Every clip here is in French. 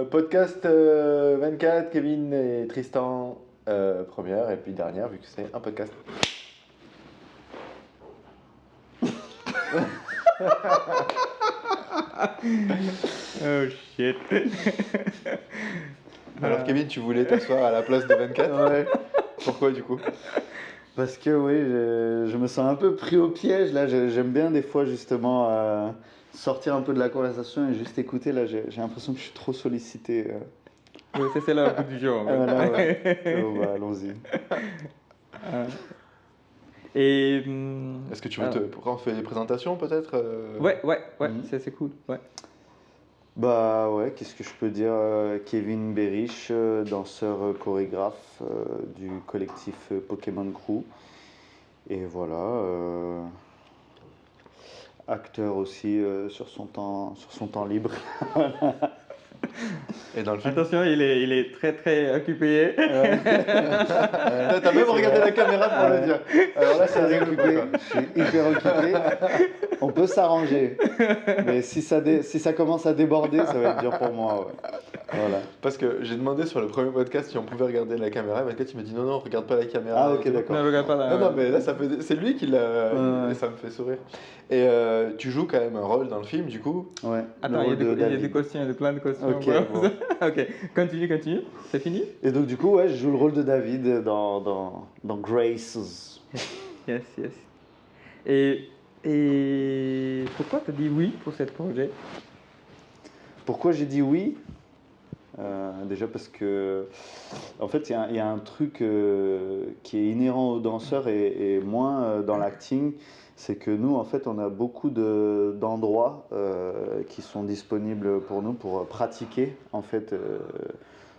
Podcast 24, Kevin et Tristan, première et puis dernière, vu que c'est un podcast. Oh shit. Alors Kevin, tu voulais t'asseoir à la place de 24? Ouais, Pourquoi du coup? parce que oui, je me sens un peu pris au piège là. J'aime bien des fois justement sortir un peu de la conversation et juste écouter. Là, j'ai l'impression que je suis trop sollicité. Oui, c'est là le bout du jour. Voilà, ouais. Oh, bah, allons-y. Et. Est-ce que tu veux pourquoi on fait des présentations peut-être Ouais, Mhm. c'est cool. Ouais. Bah ouais, qu'est-ce que je peux dire? Kevin Berich, danseur chorégraphe du collectif Pokémon Crew. Et voilà, acteur aussi sur son temps libre. Et dans le film? Attention, il est très très occupé. T'as même regardé la caméra pour le dire. Alors là, c'est Très rigolo. occupé, je suis hyper occupé. On peut s'arranger, mais si ça commence à déborder, ça va être dur pour moi. Ouais. Voilà. Parce que j'ai demandé sur le premier podcast si on pouvait regarder la caméra. Et 24, il m'a dit non, regarde pas la caméra. Ah ok, et tout. d'accord. Ne regarde pas là. Non, mais là, c'est lui qui l'a. Ouais. Et ça me fait sourire. Et tu joues quand même un rôle dans le film, du coup. Ouais, Attends, le il y a rôle de des David. questions, il y a plein de questions. Ok, bro. bon. Ok, continue. C'est fini? Et donc du coup, ouais, je joue le rôle de David dans Graces. Yes. Et pourquoi tu as dit oui pour ce projet? Pourquoi j'ai dit oui? Déjà parce que, en fait, il y a un truc qui est inhérent aux danseurs et moins dans l'acting, c'est que nous, en fait, on a beaucoup d'endroits qui sont disponibles pour nous pour pratiquer, en fait,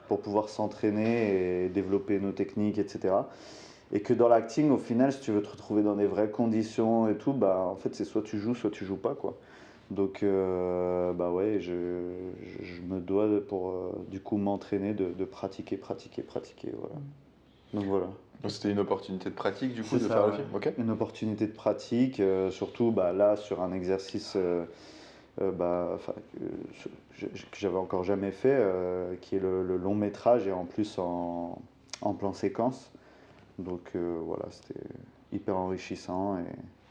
pour pouvoir s'entraîner et développer nos techniques, etc. Et que dans l'acting, au final, si tu veux te retrouver dans des vraies conditions et tout, bah, en fait, c'est soit tu joues pas, quoi. Donc, bah ouais, je me dois pour du coup m'entraîner de pratiquer, voilà. Donc voilà. Donc c'était une opportunité de pratique, du coup, C'est de ça, faire le ouais. film. Ok. Une opportunité de pratique, surtout bah, là sur un exercice bah, enfin, que j'avais encore jamais fait, qui est le long métrage et en plus en plan séquence. Donc voilà, c'était hyper enrichissant et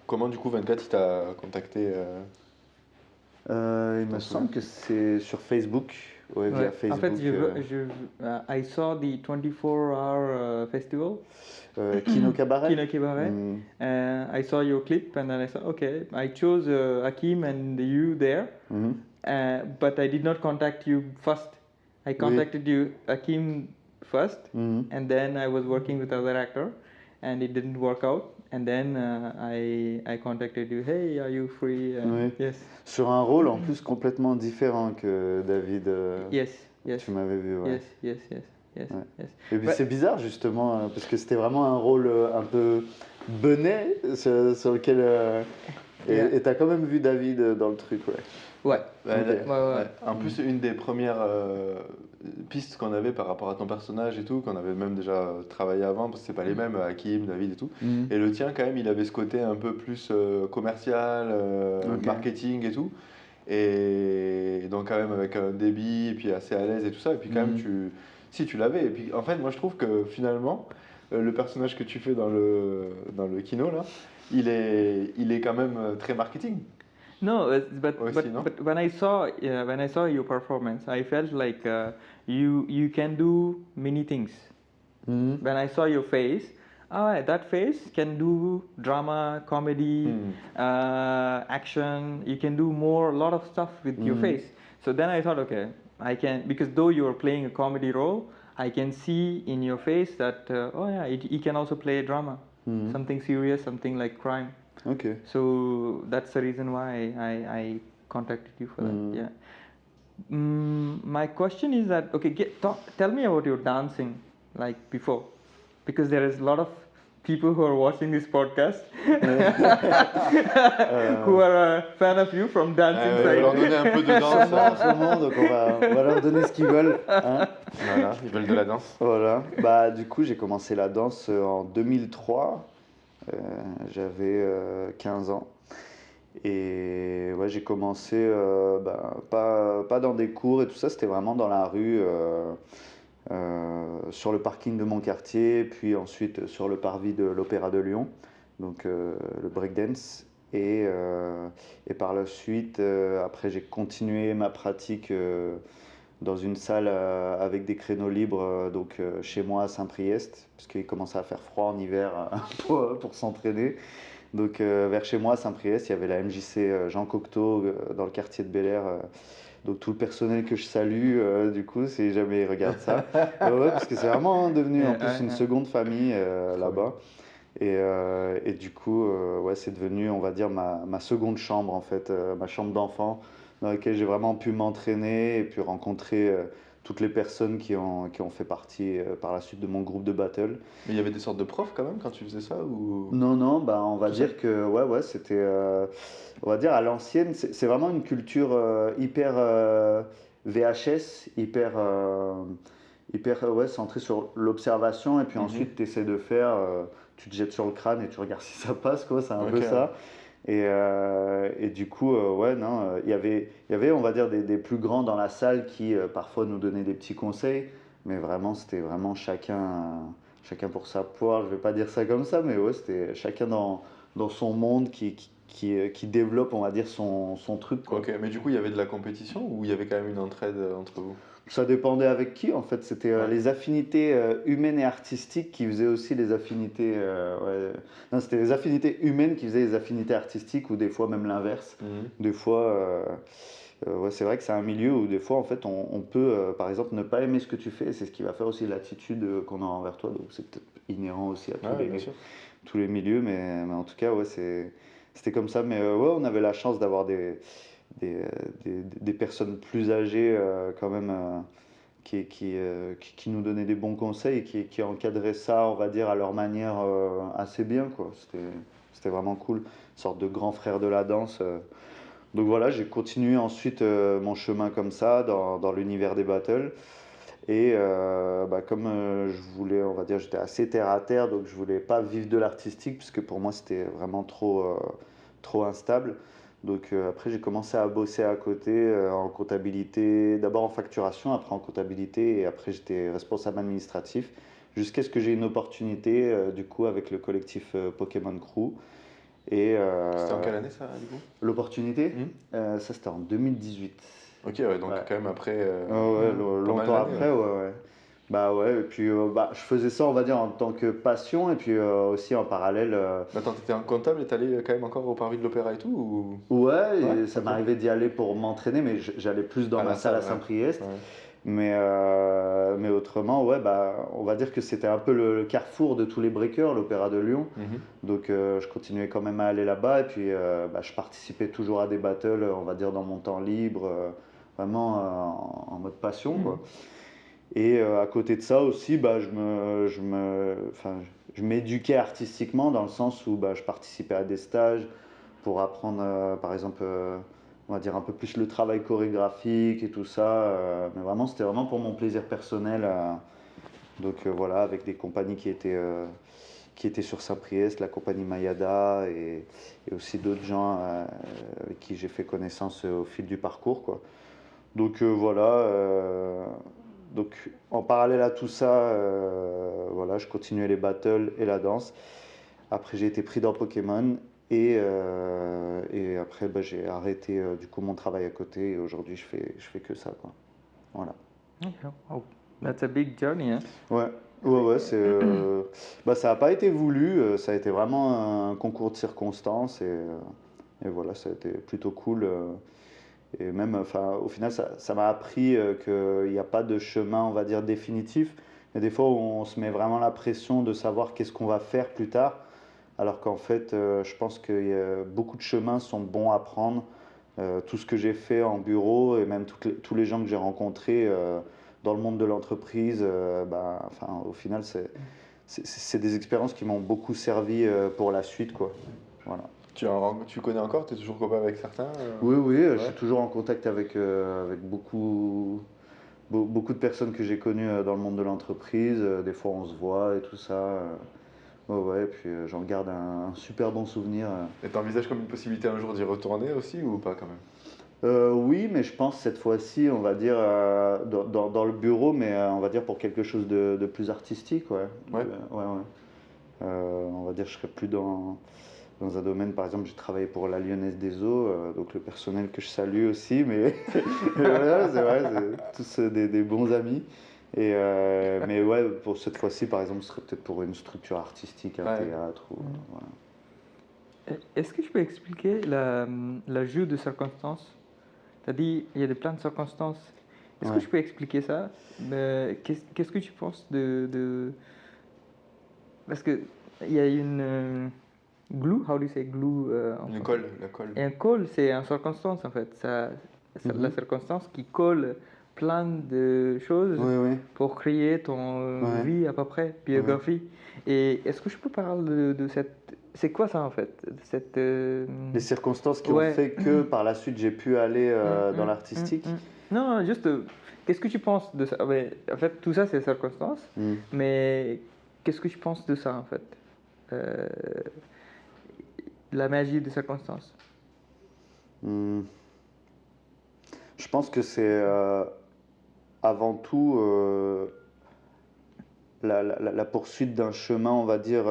Comment, du coup, 24, il t'a contacté il me semble que c'est sur Facebook, ouais, via Ouais. En Facebook. fait, I saw the 24-hour festival, Kino Cabaret. Kino Cabaret. I saw your clip and then I said, okay, I chose Hakim and you there, Mhm. but I did not contact you first. I contacted you, Hakim, first, Mhm. and then I was working with other actor, and it didn't work out. And then I contacted you. Hey, are you free? And Oui. Yes. Sur un rôle en plus complètement différent que David. Yes. Tu m'avais vu, ouais. Yes. Ouais. Yes. Et puis Ouais. c'est bizarre justement, parce que c'était vraiment un rôle un peu benet sur lequel. Yeah. Et t'as quand même vu David dans le truc, ouais. Ouais. Ouais, Ok. ouais. En plus, une des premières pistes qu'on avait par rapport à ton personnage et tout, qu'on avait même déjà travaillé avant, parce que c'est pas les mêmes, Hakim, David et tout. Mhm. Et le tien, quand même, il avait ce côté un peu plus commercial, Ok. marketing et tout. Et donc, quand même, avec un débit, et puis assez à l'aise et tout ça. Et puis, quand même, si tu l'avais. Et puis, en fait, moi, je trouve que finalement, le personnage que tu fais dans le kino, là, il est quand même très marketing. No, but Aussi, no? but when I saw your performance, I felt like you can do many things. Mhm. When I saw your face, that face can do drama, comedy, action. You can do a lot of stuff with your face. So then I thought, okay, I can, because though you are playing a comedy role, I can see in your face that he can also play drama, something serious, something like crime. Ok. So that's the reason why I contacted you for that. Yeah. My question is that, okay, tell me about your dancing, like before, because there is a lot of people who are watching this podcast who are a fan of you from dancing On va leur side. donner un peu de danse. En ce moment, donc on va leur donner ce qu'ils veulent. Hein. Voilà, ils veulent de la danse. Voilà. Bah, du coup, j'ai commencé la danse en 2003. J'avais 15 ans. Et ouais, j'ai commencé pas dans des cours et tout ça, c'était vraiment dans la rue, sur le parking de mon quartier, puis ensuite sur le parvis de l'Opéra de Lyon, donc le breakdance. Et par la suite, après, j'ai continué ma pratique dans une salle avec des créneaux libres, chez moi à Saint-Priest, parce qu'il commençait à faire froid en hiver pour s'entraîner. Donc vers chez moi à Saint-Priest, il y avait la MJC Jean Cocteau dans le quartier de Bel-Air. Donc tout le personnel que je salue, du coup, si jamais ils regardent ça. Ouais, parce que c'est vraiment devenu en plus une seconde famille là-bas. Et du coup, ouais, c'est devenu, on va dire, ma seconde chambre en fait, ma chambre d'enfant, dans laquelle j'ai vraiment pu m'entraîner et puis rencontrer toutes les personnes qui ont fait partie par la suite de mon groupe de battle. Mais il y avait des sortes de profs quand même quand tu faisais ça ou... Non, non, bah, on va Tout dire que ouais, c'était, on va dire à l'ancienne, c'est vraiment une culture hyper VHS, hyper ouais, centrée sur l'observation, et puis ensuite tu essaies de faire, tu te jettes sur le crâne et tu regardes si ça passe, quoi, c'est un peu Ok. ça. Et du coup, ouais, non, il y avait, on va dire, des plus grands dans la salle qui parfois nous donnaient des petits conseils, mais vraiment, c'était vraiment chacun pour sa poire, je vais pas dire ça comme ça, mais ouais, c'était chacun dans son monde qui développe, on va dire, son truc, quoi. Ok, mais du coup, il y avait de la compétition ou il y avait quand même une entraide entre vous? Ça dépendait avec qui, en fait. C'était Ouais. les affinités humaines et artistiques qui faisaient aussi les affinités. Ouais. Non, c'était les affinités humaines qui faisaient les affinités artistiques, ou des fois même l'inverse. Mhm. Des fois, ouais, c'est vrai que c'est un milieu où des fois, en fait, on peut, par exemple, ne pas aimer ce que tu fais. C'est ce qui va faire aussi l'attitude qu'on a envers toi. Donc c'est peut-être inhérent aussi à Ouais, bien sûr. tous les milieux. Mais en tout cas, ouais, c'était comme ça. Mais ouais, on avait la chance d'avoir des, des personnes plus âgées quand même qui nous donnaient des bons conseils et qui encadraient ça, on va dire, à leur manière assez bien, quoi. C'était vraiment cool, une sorte de grand frère de la danse. Donc voilà, j'ai continué ensuite mon chemin comme ça dans l'univers des battles. Et comme je voulais, on va dire, j'étais assez terre à terre, donc je voulais pas vivre de l'artistique, puisque pour moi c'était vraiment trop instable. Donc après j'ai commencé à bosser à côté en comptabilité, d'abord en facturation, après en comptabilité, et après j'étais responsable administratif, jusqu'à ce que j'ai une opportunité du coup avec le collectif Pokémon Crew. Et C'était en quelle année ça, du coup? l'opportunité, Mhm. ça c'était en 2018. Ok, ouais, donc Ouais. quand même après Ouais, pas mal longtemps d'années. après, Ouais. ouais, ouais. Bah ouais, et puis je faisais ça, on va dire, en tant que passion, et puis aussi en parallèle. Mais attends, t'étais un comptable et t'allais quand même encore au parvis de l'Opéra et tout Ouais, Ouais, et ça ok. m'arrivait d'y aller pour m'entraîner, mais j'allais plus dans À ma la salle à salle, ouais. Saint-Priest. Ouais. Mais autrement, ouais, bah, on va dire que c'était un peu le carrefour de tous les breakers, l'Opéra de Lyon. Mhm. Donc je continuais quand même à aller là-bas, et puis je participais toujours à des battles, on va dire, dans mon temps libre, vraiment en mode passion, Mhm. quoi. Et à côté de ça aussi, enfin, je m'éduquais artistiquement dans le sens où je participais à des stages pour apprendre, par exemple, on va dire un peu plus le travail chorégraphique et tout ça. Mais vraiment, c'était vraiment pour mon plaisir personnel. Donc voilà, avec des compagnies qui étaient sur Saint-Priest, la compagnie Mayada, et aussi d'autres gens avec qui j'ai fait connaissance au fil du parcours, quoi. Donc voilà. Donc en parallèle à tout ça, voilà, je continuais les battles et la danse. Après, j'ai été pris dans Pokémon, et après, j'ai arrêté du coup mon travail à côté, et aujourd'hui, je fais que ça, quoi. Voilà. Okay. Oh, that's a big journey, hein? Ouais, ouais, ça n'a pas été voulu, ça a été vraiment un concours de circonstances, et voilà, ça a été plutôt cool. Et même, enfin, au final, ça m'a appris qu'il n'y a pas de chemin, on va dire, définitif. Il y a des fois où on se met vraiment la pression de savoir qu'est-ce qu'on va faire plus tard, alors qu'en fait, je pense que beaucoup de chemins sont bons à prendre. Tout ce que j'ai fait en bureau, et même tous les gens que j'ai rencontrés dans le monde de l'entreprise, enfin, au final, c'est des expériences qui m'ont beaucoup servi pour la suite, quoi. Voilà. Tu connais encore? T'es toujours copain avec certains Oui, oui, je Ouais. suis toujours en contact avec beaucoup de personnes que j'ai connues dans le monde de l'entreprise. Des fois, on se voit et tout ça. Ouais, et puis j'en garde un super bon souvenir. Et t'envisages comme une possibilité un jour d'y retourner aussi ou pas quand même? Oui, mais je pense cette fois-ci, on va dire, dans le bureau, mais on va dire pour quelque chose de plus artistique, ouais. Ouais. Ouais. On va dire, je serais plus dans un domaine, par exemple, j'ai travaillé pour la Lyonnaise des Eaux, donc le personnel que je salue aussi, mais mais voilà, c'est vrai, c'est tous des bons amis. Mais ouais, pour cette fois-ci, par exemple, ce serait peut-être pour une structure artistique, un Ouais. théâtre, ou, voilà. Est-ce que je peux expliquer le jeu de circonstances? Tu as dit il y a plein de circonstances. Est-ce que Ouais. je peux expliquer ça? Mais qu'est-ce que tu penses Parce que il y a une glue, how do you say glue en Une français? colle, la colle. Et un colle, c'est une circonstance en fait. La circonstance qui colle plein de choses Oui. pour créer ton Ouais. vie à peu près, biographie. Et est-ce que je peux parler de cette... C'est quoi ça en fait? Cette, Les circonstances qui ont ouais. fait que par la suite j'ai pu aller dans l'artistique. Non, juste, qu'est-ce que tu penses de ça? Ouais, en fait, tout ça, c'est circonstances. Mais qu'est-ce que tu penses de ça, en fait? Euh, la magie des circonstances. Je pense que c'est avant tout la poursuite d'un chemin, on va dire,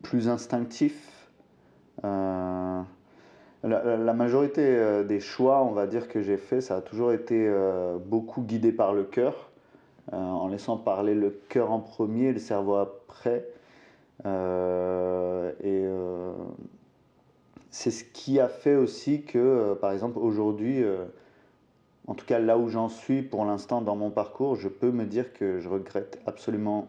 plus instinctif. La majorité des choix, on va dire, que j'ai fait, ça a toujours été beaucoup guidé par le cœur, en laissant parler le cœur en premier et le cerveau après. C'est ce qui a fait aussi que, par exemple, aujourd'hui, en tout cas là où j'en suis pour l'instant dans mon parcours, je peux me dire que je regrette absolument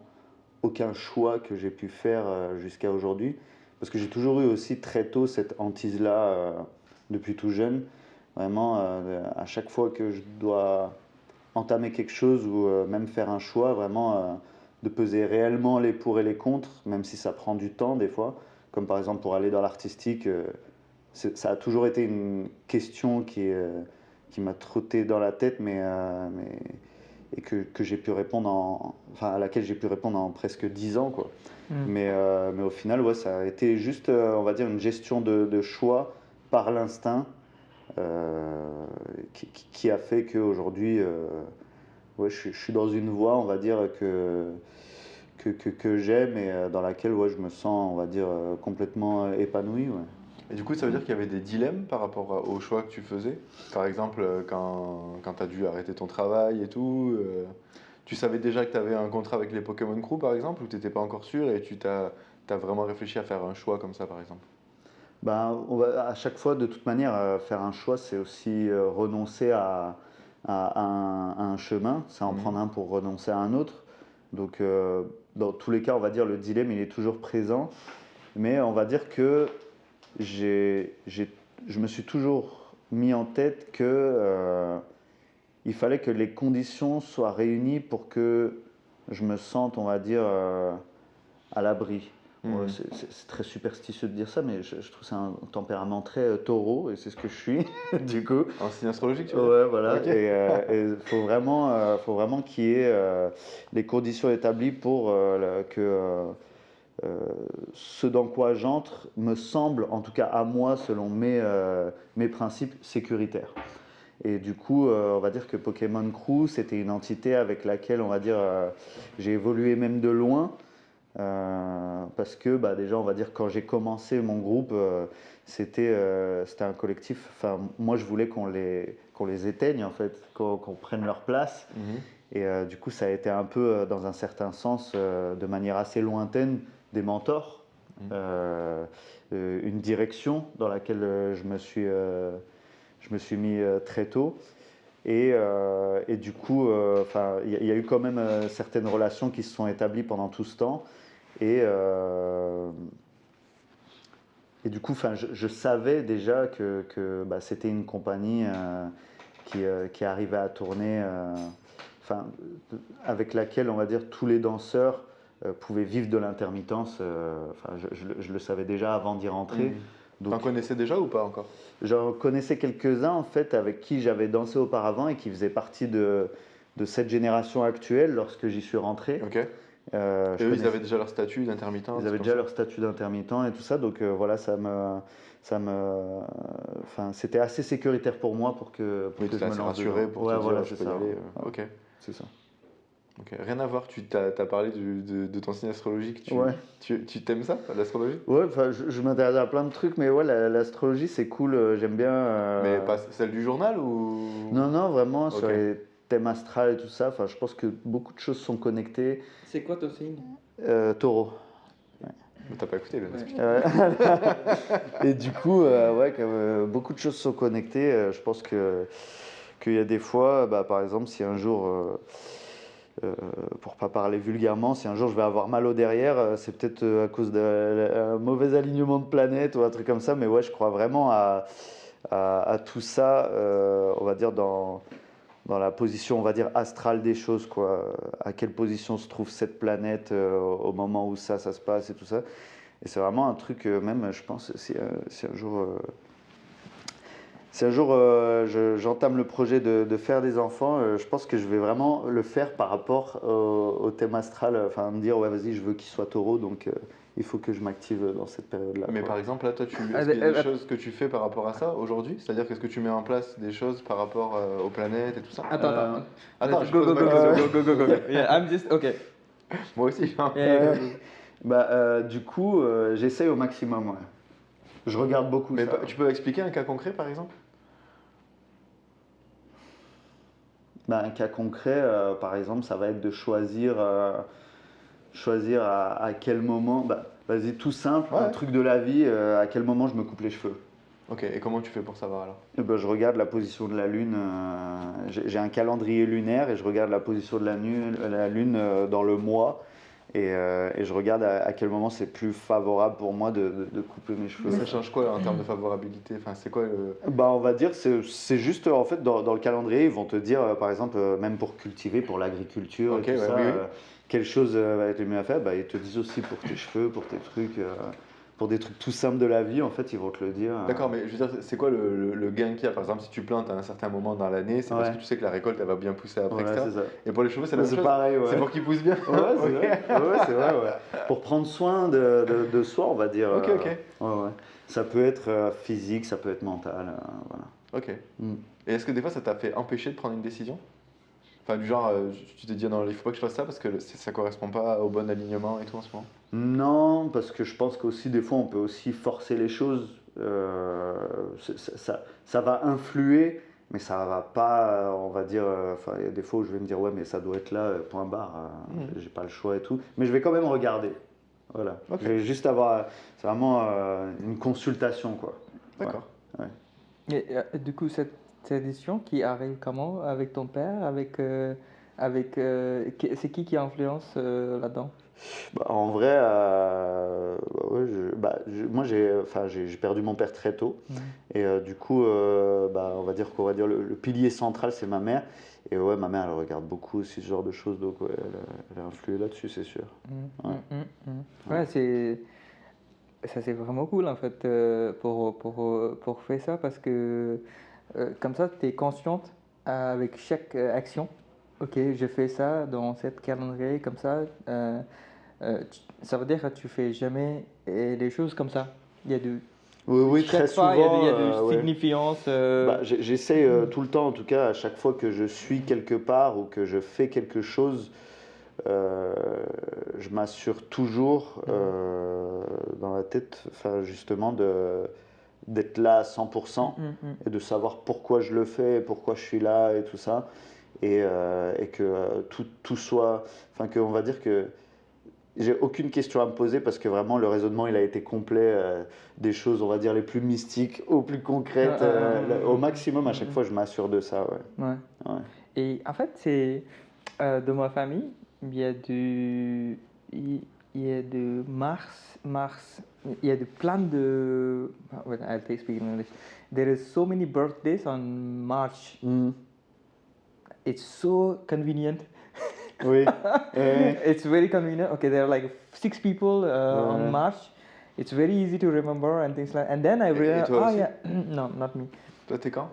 aucun choix que j'ai pu faire jusqu'à aujourd'hui. Parce que j'ai toujours eu aussi très tôt cette hantise-là depuis tout jeune. Vraiment, à chaque fois que je dois entamer quelque chose ou même faire un choix, vraiment de peser réellement les pour et les contre, même si ça prend du temps des fois. Comme par exemple pour aller dans l'artistique, ça a toujours été une question qui m'a trotté dans la tête, et que j'ai pu répondre enfin, à laquelle j'ai pu répondre en presque 10 ans, quoi. Mais au final, ouais, ça a été juste, on va dire, une gestion de choix par l'instinct qui a fait qu'aujourd'hui, ouais, je suis dans une voie, on va dire, que j'aime et dans laquelle ouais, je me sens, on va dire, complètement épanoui. Ouais. Et du coup, ça veut dire qu'il y avait des dilemmes par rapport aux choix que tu faisais? Par exemple, quand tu as dû arrêter ton travail et tout, tu savais déjà que tu avais un contrat avec les Pokémon Crew, par exemple, ou tu n'étais pas encore sûr et tu t'as vraiment réfléchi à faire un choix comme ça, par exemple? Ben, à chaque fois, de toute manière, faire un choix, c'est aussi renoncer à un chemin, c'est en prendre un pour renoncer à un autre. Donc, dans tous les cas, on va dire, le dilemme, il est toujours présent. Mais on va dire que je me suis toujours mis en tête que il fallait que les conditions soient réunies pour que je me sente, on va dire, à l'abri. Ouais, c'est très superstitieux de dire ça, mais je trouve que c'est un tempérament très taureau, et c'est ce que je suis, du coup. Un signe astrologique, tu veux dire? Ouais, voilà. Ok. Et il faut vraiment qu'il y ait les conditions établies pour que ce dans quoi j'entre me semble, en tout cas à moi, selon mes principes, sécuritaires. Et du coup, on va dire que Pokémon Crew, c'était une entité avec laquelle, on va dire, j'ai évolué même de loin. Parce que bah, déjà, on va dire, quand j'ai commencé mon groupe, c'était un collectif. Enfin, moi, je voulais qu'on les éteigne, en fait, qu'on prenne leur place. Et du coup, ça a été un peu, dans un certain sens, de manière assez lointaine, des mentors, une direction dans laquelle je me suis mis très tôt. Et du coup, il y a eu quand même certaines relations qui se sont établies pendant tout ce temps. Et du coup, je savais déjà que bah, c'était une compagnie qui arrivait à tourner, avec laquelle, on va dire, tous les danseurs pouvaient vivre de l'intermittence. Je le savais déjà avant d'y rentrer. T'en connaissais déjà ou pas encore? J'en connaissais quelques-uns, en fait, avec qui j'avais dansé auparavant et qui faisaient partie de cette génération actuelle lorsque j'y suis rentré. Ok. Et eux, ils avaient déjà leur statut d'intermittent. Ils avaient déjà leur statut d'intermittent et tout ça, donc voilà, c'était assez sécuritaire pour moi pour que je me lance rassuré pour te dire, je peux y aller. Ok. C'est ça. Ok. Rien à voir, tu t'as parlé de ton signe astrologique. Tu t'aimes ça, l'astrologie? Ouais, je m'intéresse à plein de trucs, mais ouais, l'astrologie c'est cool, j'aime bien. Mais pas celle du journal ou? Non, vraiment, sur les thèmes astrales et tout ça, je pense que beaucoup de choses sont connectées. C'est quoi ton signe? Taureau. Ouais. Mais t'as pas écouté le Et du coup, comme beaucoup de choses sont connectées, je pense qu'il y a des fois, par exemple, si un jour, pour pas parler vulgairement, si un jour je vais avoir mal au derrière, c'est peut-être à cause d'un mauvais alignement de planètes ou un truc comme ça, mais ouais, je crois vraiment à tout ça, on va dire dans la position, on va dire, astrale des choses, quoi. À quelle position se trouve cette planète au moment où ça se passe et tout ça. Et c'est vraiment un truc, même, je pense, si un jour, j'entame le projet de faire des enfants, je pense que je vais vraiment le faire par rapport au thème astral, enfin me dire, ouais, vas-y, je veux qu'il soit taureau, donc il faut que je m'active dans cette période-là. Mais par exemple, là, toi, est-ce qu'il y a des choses que tu fais par rapport à ça aujourd'hui? C'est-à-dire, qu'est-ce que tu mets en place des choses par rapport aux planètes et tout ça? Attends, je pose ma question. Go. Yeah, I'm just, okay. Moi aussi. Du coup, j'essaye au maximum, ouais. Je regarde beaucoup. Mais tu peux expliquer un cas concret, par exemple? Un cas concret, par exemple, ça va être de choisir à quel moment. Vas-y, tout simple, un truc de la vie, à quel moment je me coupe les cheveux. Ok, et comment tu fais pour savoir alors? Je regarde la position de la Lune. J'ai un calendrier lunaire et je regarde la position de la Lune dans le mois. Et je regarde à quel moment c'est plus favorable pour moi de couper mes cheveux. Ça change quoi en termes de favorabilité? Enfin, c'est quoi on va dire, c'est juste en fait dans le calendrier, ils vont te dire par exemple, même pour cultiver, pour l'agriculture, et tout ça, quelle chose va être le mieux à faire. Ils te disent aussi pour tes cheveux, pour tes trucs. Pour des trucs tout simples de la vie, en fait, ils vont te le dire. D'accord, mais je veux dire, c'est quoi le gain qu'il y a? Par exemple, si tu plantes à un certain moment dans l'année, c'est parce que tu sais que la récolte, elle va bien pousser après, etc. Ça. Et pour les cheveux, c'est la même chose? Pareil, c'est pour qu'ils poussent bien? C'est vrai. C'est vrai. Pour prendre soin de soi, on va dire. Ok. Ça peut être physique, ça peut être mental, voilà. Ok. Et est-ce que des fois, ça t'a fait empêcher de prendre une décision? Enfin, du genre, tu te dis, non, il faut pas que je fasse ça parce que ça correspond pas au bon alignement et tout en ce moment? Non, parce que je pense qu'aussi, des fois, on peut aussi forcer les choses. Ça va influer, mais ça va pas, on va dire. Il y a des fois où je vais me dire, ouais, mais ça doit être là, point barre. J'ai pas le choix et tout. Mais je vais quand même regarder. Voilà. Okay. Je vais juste avoir. C'est vraiment une consultation, quoi. D'accord. Ouais. Et du coup, cette décision qui arrive comment? Avec ton père? C'est qui influence là-dedans? En vrai, moi j'ai perdu mon père très tôt. Et du coup, on va dire le pilier central, c'est ma mère. Et ouais, ma mère, elle regarde beaucoup aussi ce genre de choses, donc ouais, elle a influé là-dessus, c'est sûr. Ça c'est vraiment cool en fait pour faire ça parce que comme ça, tu es consciente avec chaque action. Ok, je fais ça dans cette calendrier comme ça. Ça veut dire que tu fais jamais les choses comme ça. Il y a du. Oui, très souvent. Il y a de signifiance. J'essaie tout le temps, en tout cas, à chaque fois que je suis quelque part ou que je fais quelque chose, je m'assure toujours dans la tête, justement, d'être là à 100% et de savoir pourquoi je le fais, pourquoi je suis là et tout ça. Et que tout soit. Enfin, qu'on va dire que. J'ai aucune question à me poser parce que vraiment le raisonnement il a été complet, des choses on va dire les plus mystiques aux plus concrètes, au maximum à chaque fois je m'assure de ça. Ouais. Et en fait c'est de ma famille il y a de Mars, il y a de plein de. Well, I'll speak in English. There is so many birthdays on March. It's so convenient. Oui. It's very convenient. Okay, there are like 6 people on March. It's very easy to remember and things like. And then I realized, no, not me. Toi, t'es quand?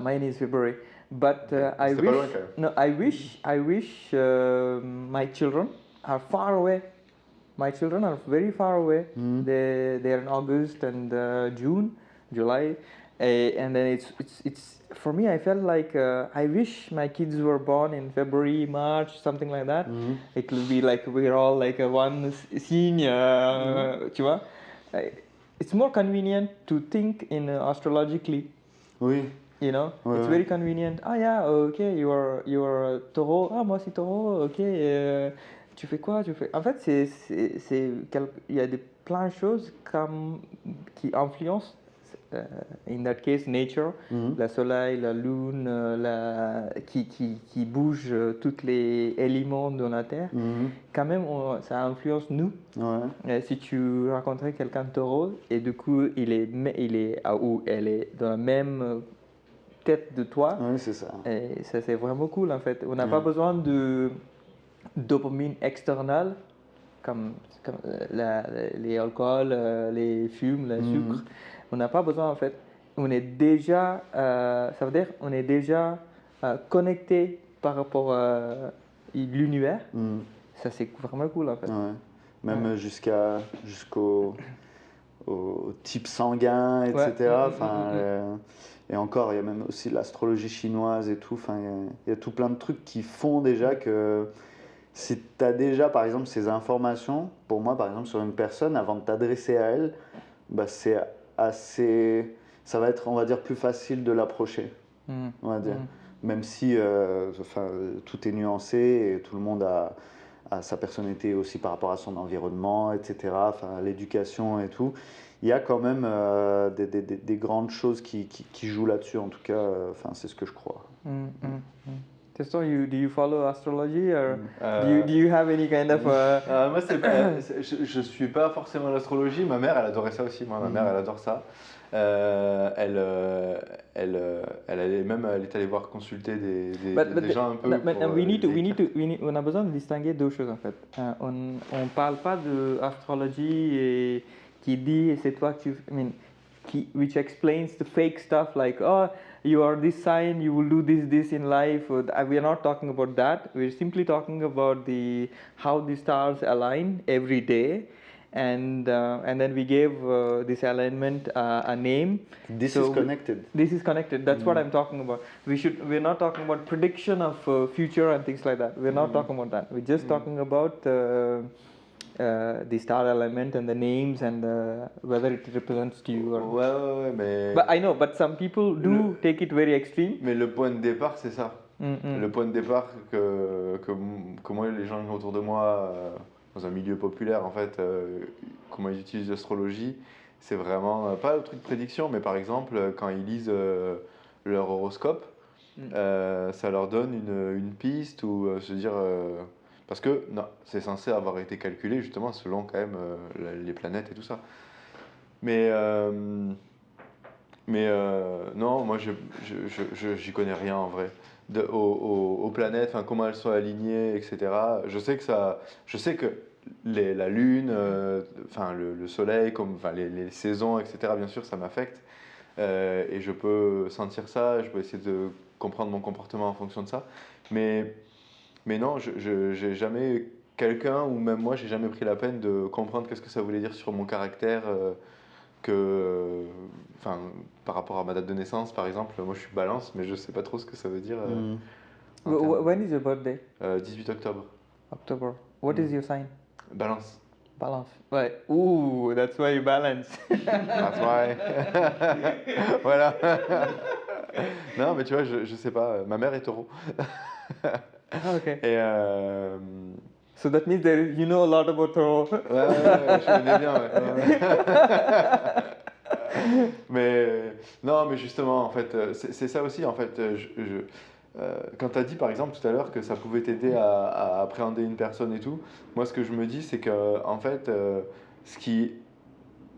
Mine is February. But I wish my children are far away. My children are very far away. They're in August and June, July, and then it's for me. I felt like I wish my kids were born in February, March, something like that. It will be like we're all like one senior, tu vois. It's more convenient to think in astrologically. Oui. You know, Ouais, it's ouais. very convenient. Ah yeah, okay, you are taureau. Ah moi aussi taureau. Ok. Tu fais quoi? Tu fais. En fait, il y a plein de choses qui influencent. In that case, nature, le soleil, la lune, qui bouge tous les éléments de la terre. Quand même, ça influence nous. Ouais. Si tu rencontrais quelqu'un de taureau et du coup il est ou elle est dans la même tête de toi, Oui, c'est ça. et ça c'est vraiment cool en fait. On n'a pas besoin de dopamine externe comme les alcools, les fumes, le sucre. On n'a pas besoin en fait. On est déjà, ça veut dire on est déjà connecté par rapport à l'univers. Ça c'est vraiment cool en fait. Ouais. Même jusqu'au type sanguin, etc. Enfin, et encore, il y a même aussi l'astrologie chinoise et tout. Enfin, il y a tout plein de trucs qui font déjà que si tu as déjà, par exemple, ces informations, pour moi, par exemple, sur une personne, avant de t'adresser à elle, bah, c'est assez... Ça va être, on va dire, plus facile de l'approcher, on va dire. Même si enfin, tout est nuancé et tout le monde a sa personnalité aussi par rapport à son environnement, etc., enfin, l'éducation et tout. Il y a quand même des grandes choses qui jouent là-dessus, en tout cas, enfin, c'est ce que je crois. Testo, do you follow astrology or do you have any kind of moi, je suis pas forcément l'astrologie. Ma mère, elle adorait ça aussi. Moi, ma mère, elle adore ça. Elle est allée voir consulter des gens un peu. On a besoin de distinguer deux choses en fait. On parle pas de astrologie et qui dit et c'est toi que tu, which explains the fake stuff like oh you are this sign, you will do this in life. We are not talking about that. We're simply talking about how the stars align every day. And then we gave this alignment a name. This is connected. This is connected. That's what I'm talking about. We're not talking about prediction of future and things like that. We're not talking about that. We're just talking about the star alignment and the names and whether it represents to you. Ouais, mais. But I know, but some people do take it very extreme. Mais le point de départ, c'est ça. Le point de départ que moi, les gens autour de moi, dans un milieu populaire, en fait, comment ils utilisent l'astrologie, c'est vraiment pas le truc de prédiction, mais par exemple, quand ils lisent leur horoscope, ça leur donne une piste ou se dire. Parce que non, c'est censé avoir été calculé justement selon quand même les planètes et tout ça. Mais non, moi j'y connais rien en vrai. Aux planètes, comment elles sont alignées, etc. Je sais que la lune, le soleil, les saisons, etc. Bien sûr, ça m'affecte et je peux sentir ça. Je peux essayer de comprendre mon comportement en fonction de ça. Mais non, j'ai jamais quelqu'un ou même moi, j'ai jamais pris la peine de comprendre qu'est-ce que ça voulait dire sur mon caractère. Par rapport à ma date de naissance, par exemple, moi je suis balance, mais je sais pas trop ce que ça veut dire. When is your birthday? 18 octobre. October. What is your sign? Balance. Balance. Ouais. Ooh, that's why you balance. That's why. Voilà. Non, mais tu vois, je sais pas. Ma mère est taureau. Ok. Et So that means you know a lot about Taureau. Ouais, je connais bien, ouais. Mais non, mais justement, en fait, c'est ça aussi, en fait. Quand tu as dit, par exemple, tout à l'heure que ça pouvait t'aider à appréhender une personne et tout, moi, ce que je me dis, c'est que, en fait, ce qui,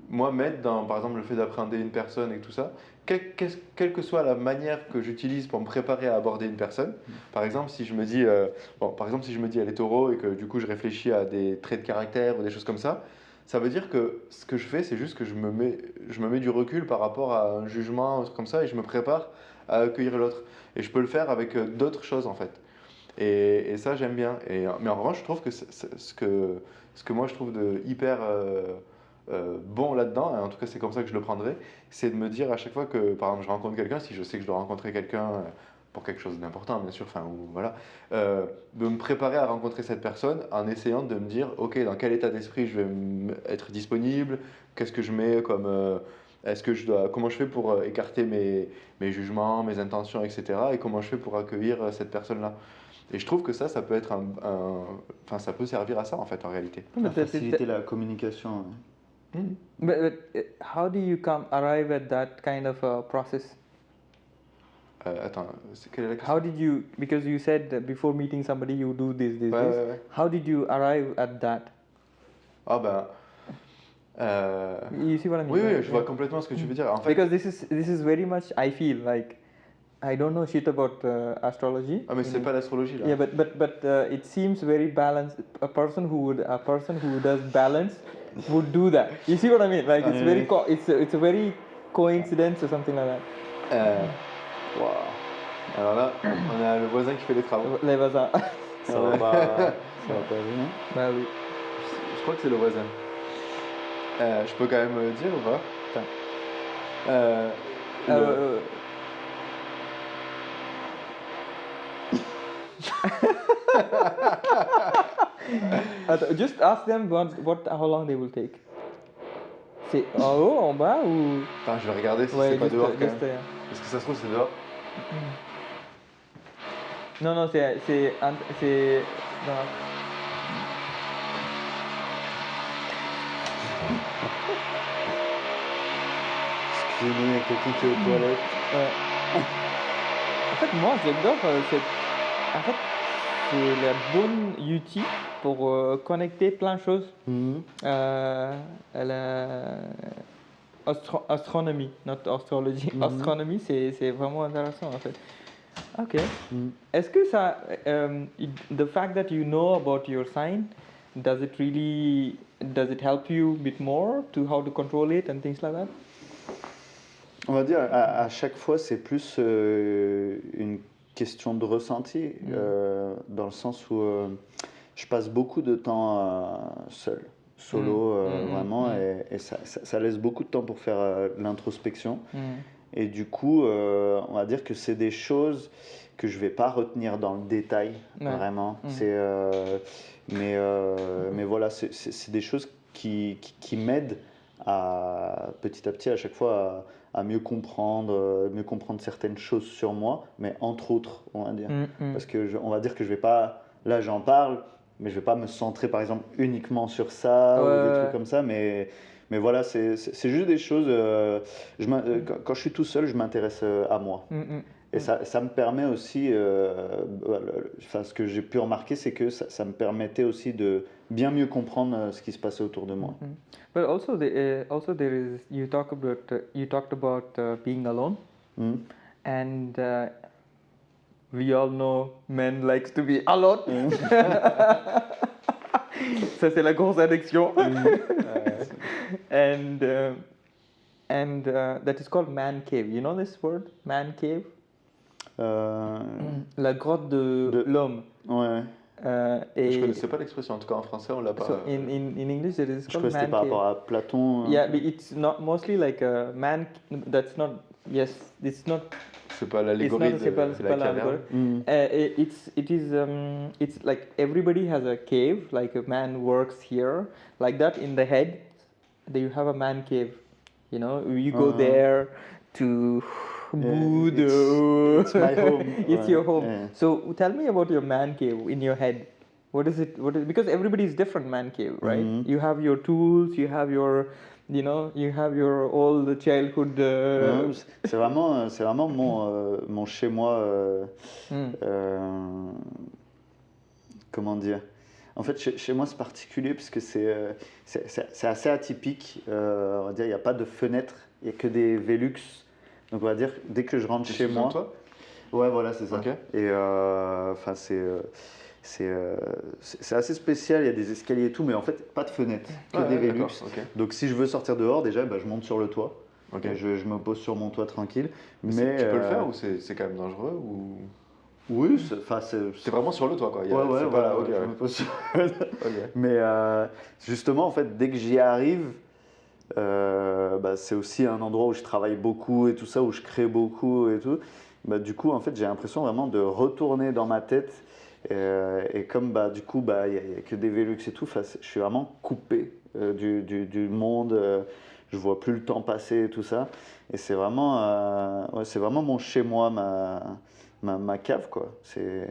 moi, m'aide dans, par exemple, le fait d'appréhender une personne et tout ça, quelle que soit la manière que j'utilise pour me préparer à aborder une personne, par exemple, si je me dis, elle est taureau et que du coup je réfléchis à des traits de caractère ou des choses comme ça veut dire que ce que je fais, c'est juste que je me mets du recul par rapport à un jugement, un truc comme ça, et je me prépare à accueillir l'autre. Et je peux le faire avec d'autres choses en fait. Et ça, j'aime bien. Mais en revanche, je trouve que ce que moi je trouve de hyper bon là-dedans, et en tout cas c'est comme ça que je le prendrais, c'est de me dire à chaque fois que, par exemple, je rencontre quelqu'un, si je sais que je dois rencontrer quelqu'un pour quelque chose d'important, bien sûr, enfin, ou, voilà, de me préparer à rencontrer cette personne en essayant de me dire, ok, dans quel état d'esprit je vais être disponible, qu'est-ce que je mets comme... est-ce que comment je fais pour écarter mes jugements, mes intentions, etc. Et comment je fais pour accueillir cette personne-là. Et je trouve que ça peut être enfin, ça peut servir à ça, en fait, en réalité. À faciliter la communication. But how do you arrive at that kind of process? Attends, quelle est la question? How did you, because you said that before meeting somebody you do this. Ouais. How did you arrive at that? Ah ben... You see what I mean? Oui, right? je vois complètement ce que tu veux dire. En fait, Because this is very much, I feel like, I don't know shit about astrology. ah mais c'est pas l'astrologie là. Yeah, but it seems very balanced. A person who does balance would do that. You see what I mean? Like it's very it's a very coincidence or something like that. Wow. Alors là, on a le voisin qui fait les travaux. Les voisins. Ça va pas bien. Bah oui. Je crois que c'est le voisin. Je peux quand même dire ou pas? Just ask them how long they will take. C'est en haut, en bas ou? Attends, je vais regarder si Ouais, c'est pas dehors quand même. yeah. Parce que ça se trouve c'est dehors. Non, c'est non. Excusez-moi, il y a quelqu'un qui est aux toilettes. En fait, moi, j'adore c'est la bonne outil pour connecter plein de choses. Astronomie, not astrology. Astronomie, c'est vraiment intéressant en fait. Ok. Est-ce que ça, the fact that you know about your sign, does it help you a bit more to how to control it and things like that? On va dire, à chaque fois, c'est plus une question de ressenti, dans le sens où je passe beaucoup de temps solo, vraiment, et ça laisse beaucoup de temps pour faire l'introspection. Et du coup, on va dire que c'est des choses que je ne vais pas retenir dans le détail, vraiment. Mais voilà, c'est des choses qui m'aident petit à petit, à chaque fois, à mieux comprendre certaines choses sur moi, mais entre autres, on va dire. Parce que on va dire que je vais pas, là j'en parle, mais je vais pas me centrer par exemple uniquement sur ça, ou des trucs comme ça, mais voilà, c'est juste des choses, quand je suis tout seul, je m'intéresse à moi. Et ça me permet aussi, ce que j'ai pu remarquer, c'est que ça me permettait aussi de bien mieux comprendre ce qui se passait autour de moi. But also, there is you talked about being alone, and we all know men likes to be alone. Ça c'est la grosse addiction. And that is called man cave. You know this word, man cave? La grotte de l'homme. Ouais. Je connaissais pas l'expression, en tout cas en français on l'a pas. So in English it is called man cave. Je crois que c'était par rapport à Platon. Yeah, but it's not mostly like a man. That's not. Yes, it's not. C'est pas l'allégorie de la caverne. It's like everybody has a cave, like a man works here, like that in the head. You have a man cave, you know. You go there to it's my home. It's your home. Yeah. So tell me about your man cave in your head. What is it? Because everybody is different man cave, right? You have your tools, you have your, you have your all the childhood. C'est vraiment mon chez moi. Comment dire? En fait, chez moi, c'est particulier parce que c'est assez atypique. On va dire, il n'y a pas de fenêtre, il n'y a que des Velux. Donc, on va dire, dès que je rentre chez moi. Toi? Ouais, voilà, c'est ça. Okay. Et c'est assez spécial, il y a des escaliers et tout, mais en fait, pas de fenêtre, que des Velux. Okay. Donc, si je veux sortir dehors, déjà, je monte sur le toit. Okay. Et je me pose sur mon toit tranquille. Mais tu peux le faire ou c'est quand même dangereux ou... Oui, C'est vraiment sur le toit, quoi. Ouais, C'est voilà, pas... ok, je ouais. me pose sur- Ok. Mais justement, en fait, dès que j'y arrive, c'est aussi un endroit où je travaille beaucoup et tout ça, où je crée beaucoup et tout. Du coup, en fait, j'ai l'impression vraiment de retourner dans ma tête. Et comme du coup, il n'y a que des Velux et tout, je suis vraiment coupé du monde. Je vois plus le temps passer et tout ça. Et c'est vraiment mon chez-moi, ma cave, quoi. C'est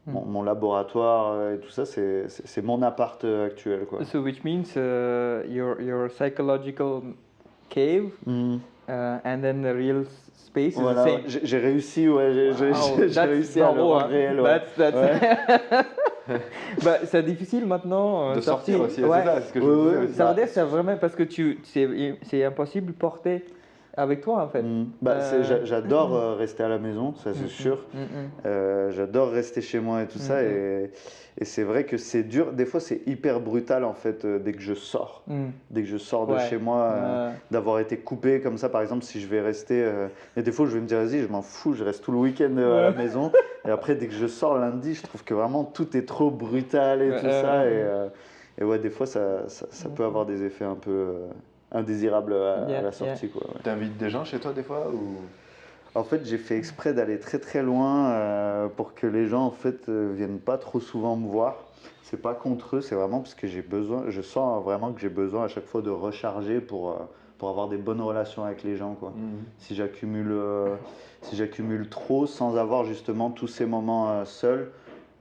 mon laboratoire et tout ça, c'est mon appart actuel, quoi. So which means your psychological cave and then the real space is the Voilà, same. j'ai réussi, ouais, j'ai That's réussi à le bravo, rendre hein. réel. Ouais. Bah, c'est difficile maintenant De sortir aussi, Ouais. c'est ça, c'est ce que je Ouais, disais ouais, aussi. Ça veut dire que c'est vraiment parce que c'est impossible de porter avec toi en fait. J'adore rester à la maison, ça c'est sûr. J'adore rester chez moi et tout ça. Et c'est vrai que c'est dur. Des fois, c'est hyper brutal en fait dès que je sors. Dès que je sors de chez moi, d'avoir été coupé comme ça. Par exemple, si je vais rester. Et des fois, je vais me dire, vas-y, je m'en fous, je reste tout le week-end à la maison. Et après, dès que je sors lundi, je trouve que vraiment tout est trop brutal et tout ça. Et ouais, des fois, ça peut avoir des effets un peu indésirables à la sortie, quoi. Ouais. T'invites des gens chez toi des fois ou... En fait, j'ai fait exprès d'aller très très loin pour que les gens en fait viennent pas trop souvent me voir. C'est pas contre eux, c'est vraiment parce que j'ai besoin. Je sens vraiment que j'ai besoin à chaque fois de recharger pour avoir des bonnes relations avec les gens, quoi. Si j'accumule trop sans avoir justement tous ces moments seuls,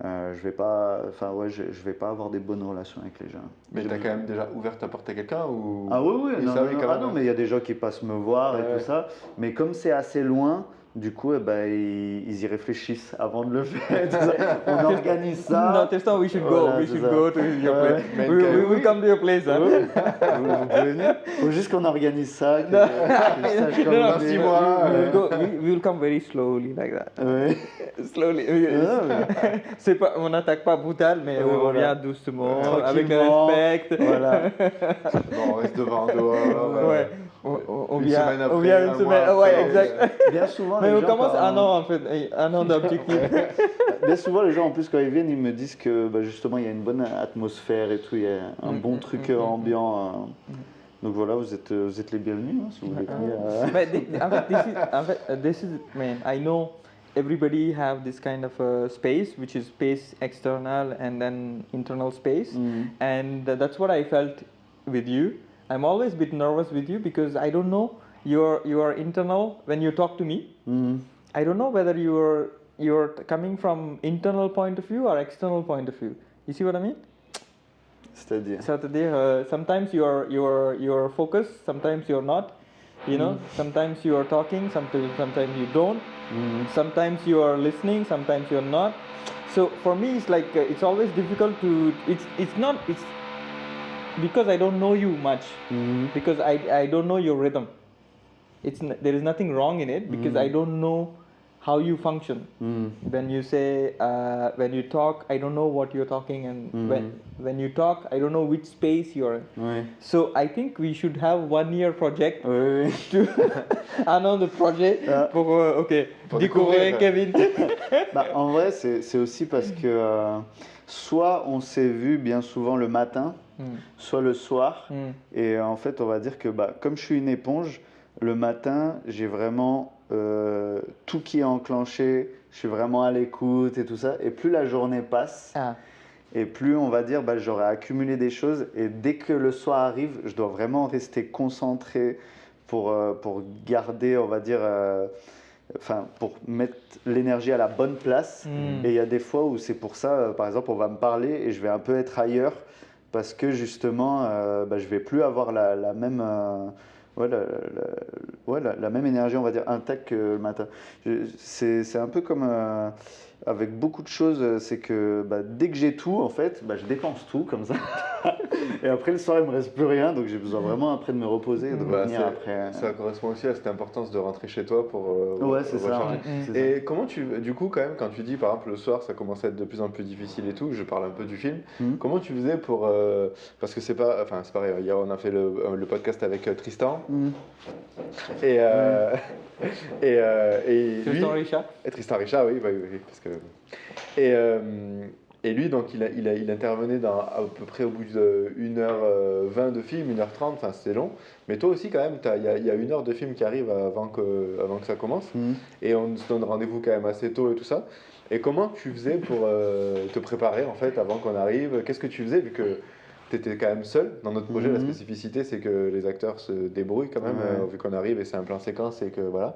je vais pas. Enfin ouais, je vais pas avoir des bonnes relations avec les gens. Mais t'as quand même déjà ouvert ta porte à quelqu'un ou... Ah oui, Ils savent quand même, non, mais il y a des gens qui passent me voir et tout ça. Mais comme c'est assez loin, du coup, ils y réfléchissent avant de le faire. Tout ça. On organise ça. No, Tristan, we should go. Voilà, We c'est should ça. go to your place. Mais We will come to your place. Hein? Ouais. Vous pouvez venir. Faut juste qu'on organise ça. Que je sache No, comment no, venir. 6 mois. we will come very slowly like that. Ouais. Slowly. Ah, mais- C'est pas, on n'attaque pas brutal, mais on voilà. vient doucement, avec le Tranquillement. respect. Voilà. Bon, on reste devant dehors. Ouais. On Une vient, semaine après, on vient une un semaine. mois Ouais, après. exact. Bien souvent, Mais les on gens, commence quand- un an en fait, un an d'objectif. Bien souvent, les gens, en plus, quand ils viennent, ils me disent que justement, il y a une bonne atmosphère et tout, il y a un bon truc ambiant. Donc voilà, vous êtes les bienvenus hein, si vous voulez venir. But en fait, this is, man, I know everybody have this kind of space, which is space external and then internal space, and that's what I felt with you. I'm always a bit nervous with you because I don't know your internal when you talk to me. I don't know whether you're coming from internal point of view or external point of view. You see what I mean? C'est-à-dire C'est-à-dire, sometimes you're focused, sometimes you're not. You know, sometimes you are talking, sometimes you don't. Sometimes you are listening, sometimes you're not. So for me, it's like it's always difficult to. It's because I don't know you much. Because I don't know your rhythm. There is nothing wrong in it because I don't know how you function. When you say when you talk, I don't know what you're talking, and when you talk, I don't know which space you're in. Oui. So I think we should have 1 year project Oui. to un an de projet pour Pour découvrir découvrir. Kevin. En vrai, c'est aussi parce que soit on s'est vu bien souvent le matin, soit le soir. Et en fait, on va dire que comme je suis une éponge, le matin, j'ai vraiment tout qui est enclenché, je suis vraiment à l'écoute et tout ça. Et plus la journée passe, et plus on va dire j'aurai accumulé des choses. Et dès que le soir arrive, je dois vraiment rester concentré pour garder, on va dire, pour mettre l'énergie à la bonne place. Et il y a des fois où c'est pour ça, par exemple, on va me parler et je vais un peu être ailleurs parce que justement, je vais plus avoir la même... la même énergie, on va dire, intacte que le matin. C'est un peu comme avec beaucoup de choses, c'est que dès que j'ai tout, en fait, je dépense tout comme ça. Et après le soir, il me reste plus rien, donc j'ai besoin vraiment après de me reposer et de revenir après. Ça correspond aussi à cette importance de rentrer chez toi pour Ouais, c'est ça. recharger. C'est ça. Et comment du coup, quand même, quand tu dis par exemple le soir, ça commence à être de plus en plus difficile et tout, je parle un peu du film, comment tu faisais pour. Parce que c'est pas. Enfin, c'est pareil, hier on a fait le podcast avec Tristan. Et. Et lui, Tristan Richard. et Tristan Richard, oui, parce que. Et lui, donc, il intervenait à peu près au bout de 1h20 de film, 1h30, enfin c'était long. Mais toi aussi, quand même, il y a 1 heure de film qui arrive avant que ça commence. Et on se donne rendez-vous quand même assez tôt et tout ça. Et comment tu faisais pour te préparer, en fait, avant qu'on arrive? Qu'est-ce que tu faisais, vu que tu étais quand même seul? Dans notre projet, la spécificité, c'est que les acteurs se débrouillent quand même, vu qu'on arrive et c'est un plan séquence et que voilà.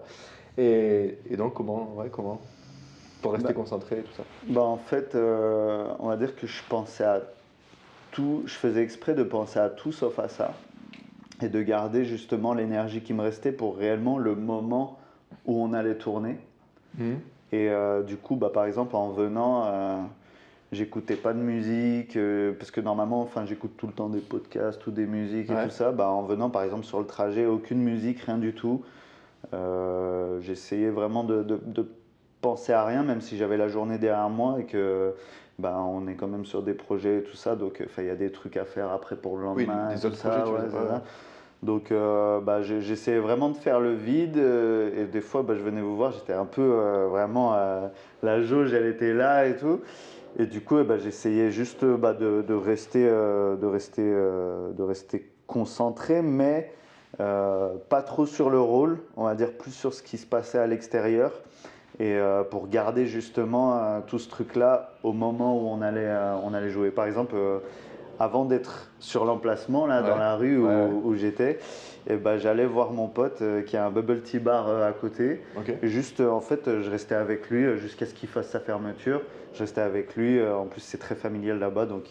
Et donc, comment pour rester concentré et tout ça? En fait, on va dire que je pensais à tout, je faisais exprès de penser à tout sauf à ça. Et de garder justement l'énergie qui me restait pour réellement le moment où on allait tourner. Et du coup, par exemple, en venant, j'écoutais pas de musique, parce que normalement, j'écoute tout le temps des podcasts ou des musiques et tout ça. En venant, par exemple, sur le trajet, aucune musique, rien du tout. J'essayais vraiment de penser à rien, même si j'avais la journée derrière moi et que on est quand même sur des projets et tout ça, donc il y a des trucs à faire après pour le lendemain. Oui, des autres projets, ça. Donc j'essayais vraiment de faire le vide, et des fois je venais vous voir, j'étais un peu vraiment, la jauge elle était là et tout, et du coup j'essayais juste de rester concentré, mais pas trop sur le rôle, on va dire plus sur ce qui se passait à l'extérieur. Et pour garder justement tout ce truc-là au moment où on allait jouer. Par exemple, avant d'être sur l'emplacement, là, dans la rue où j'étais, et j'allais voir mon pote qui a un bubble tea bar à côté. Et juste, en fait, je restais avec lui jusqu'à ce qu'il fasse sa fermeture. Je restais avec lui. En plus, c'est très familial là-bas, donc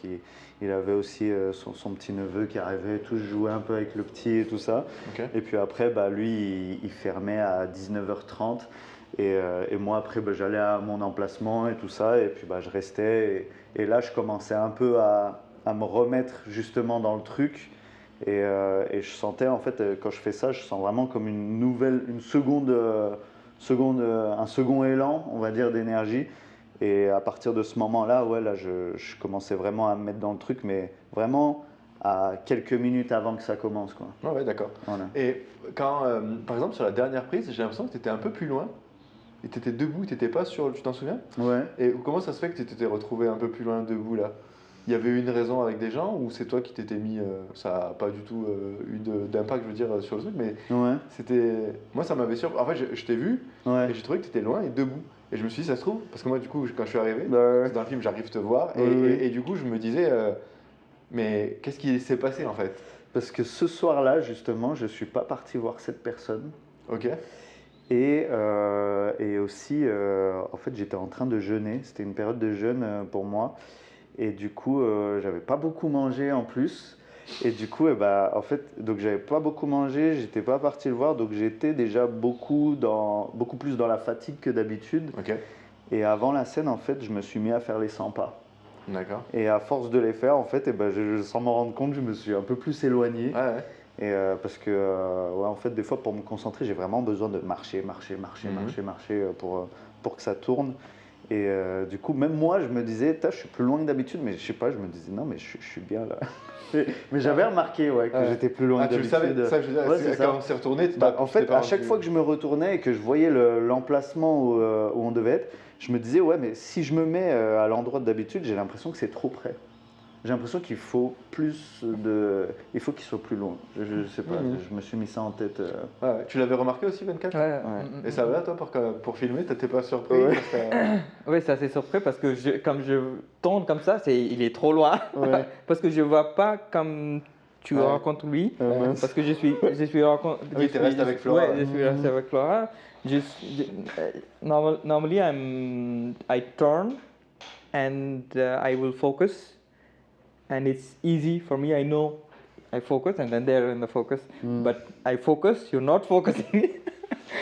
il avait aussi son petit neveu qui arrivait, tout jouait un peu avec le petit et tout ça. Et puis après, lui, il fermait à 19h30. Et moi après j'allais à mon emplacement et tout ça, et puis je restais, et là je commençais un peu à me remettre justement dans le truc, et je sentais en fait, quand je fais ça, je sens vraiment comme un second élan, on va dire, d'énergie. Et à partir de ce moment-là, je commençais vraiment à me mettre dans le truc, mais vraiment à quelques minutes avant que ça commence, quoi. Ouais, d'accord. Voilà. Et quand, par exemple, sur la dernière prise, j'ai l'impression que tu étais un peu plus loin. Et tu étais debout, tu n'étais pas sur. Tu t'en souviens? Ouais. Et comment ça se fait que tu t'étais retrouvé un peu plus loin debout là? Il y avait eu une raison avec des gens, ou c'est toi qui t'étais mis. Ça n'a pas du tout eu d'impact, je veux dire, sur le truc, mais c'était. Moi, ça m'avait surpris. En fait, je t'ai vu et j'ai trouvé que tu étais loin et debout. Et je me suis dit, ça se trouve, parce que moi, du coup, quand je suis arrivé, c'est dans le film, j'arrive te voir, et du coup, je me disais, mais qu'est-ce qui s'est passé en fait? Parce que ce soir-là, justement, je ne suis pas parti voir cette personne. Ok. Et aussi, en fait, j'étais en train de jeûner. C'était une période de jeûne pour moi. Et du coup, j'avais pas beaucoup mangé en plus. Et du coup, en fait, donc j'avais pas beaucoup mangé, j'étais pas parti le voir. Donc j'étais déjà beaucoup plus dans la fatigue que d'habitude. Ok. Et avant la scène, en fait, je me suis mis à faire les 100 pas. D'accord. Et à force de les faire, en fait, sans m'en rendre compte, je me suis un peu plus éloigné. Ouais. Et parce que, en fait, des fois, pour me concentrer, j'ai vraiment besoin de marcher pour que ça tourne. Et du coup, même moi, je me disais, je suis plus loin que d'habitude, mais je sais pas, je me disais, non, mais je suis bien là. Mais j'avais remarqué que j'étais plus loin que d'habitude. Tu le savais, ça, je veux dire, quand on s'est retourné, en fait, à chaque fois que je me retournais et que je voyais l'emplacement où on devait être, je me disais, mais si je me mets à l'endroit d'habitude, j'ai l'impression que c'est trop près. J'ai l'impression qu'il faut il faut qu'il soit plus loin. Je sais pas, je me suis mis ça en tête. Ouais. Tu l'avais remarqué aussi, 24? Ouais. Et ça va, toi, pour filmer, t'étais pas surpris? Oui, c'est assez surpris parce que comme je tourne comme ça, il est trop loin. Parce que je vois pas comme tu racontes lui. Parce que je suis Oui, tu restes avec Flora. Ouais, je suis resté avec Flora. Normally, I turn and I will focus. And it's easy for me. I know I focus, and then they're in the focus. But I focus, you're not focusing.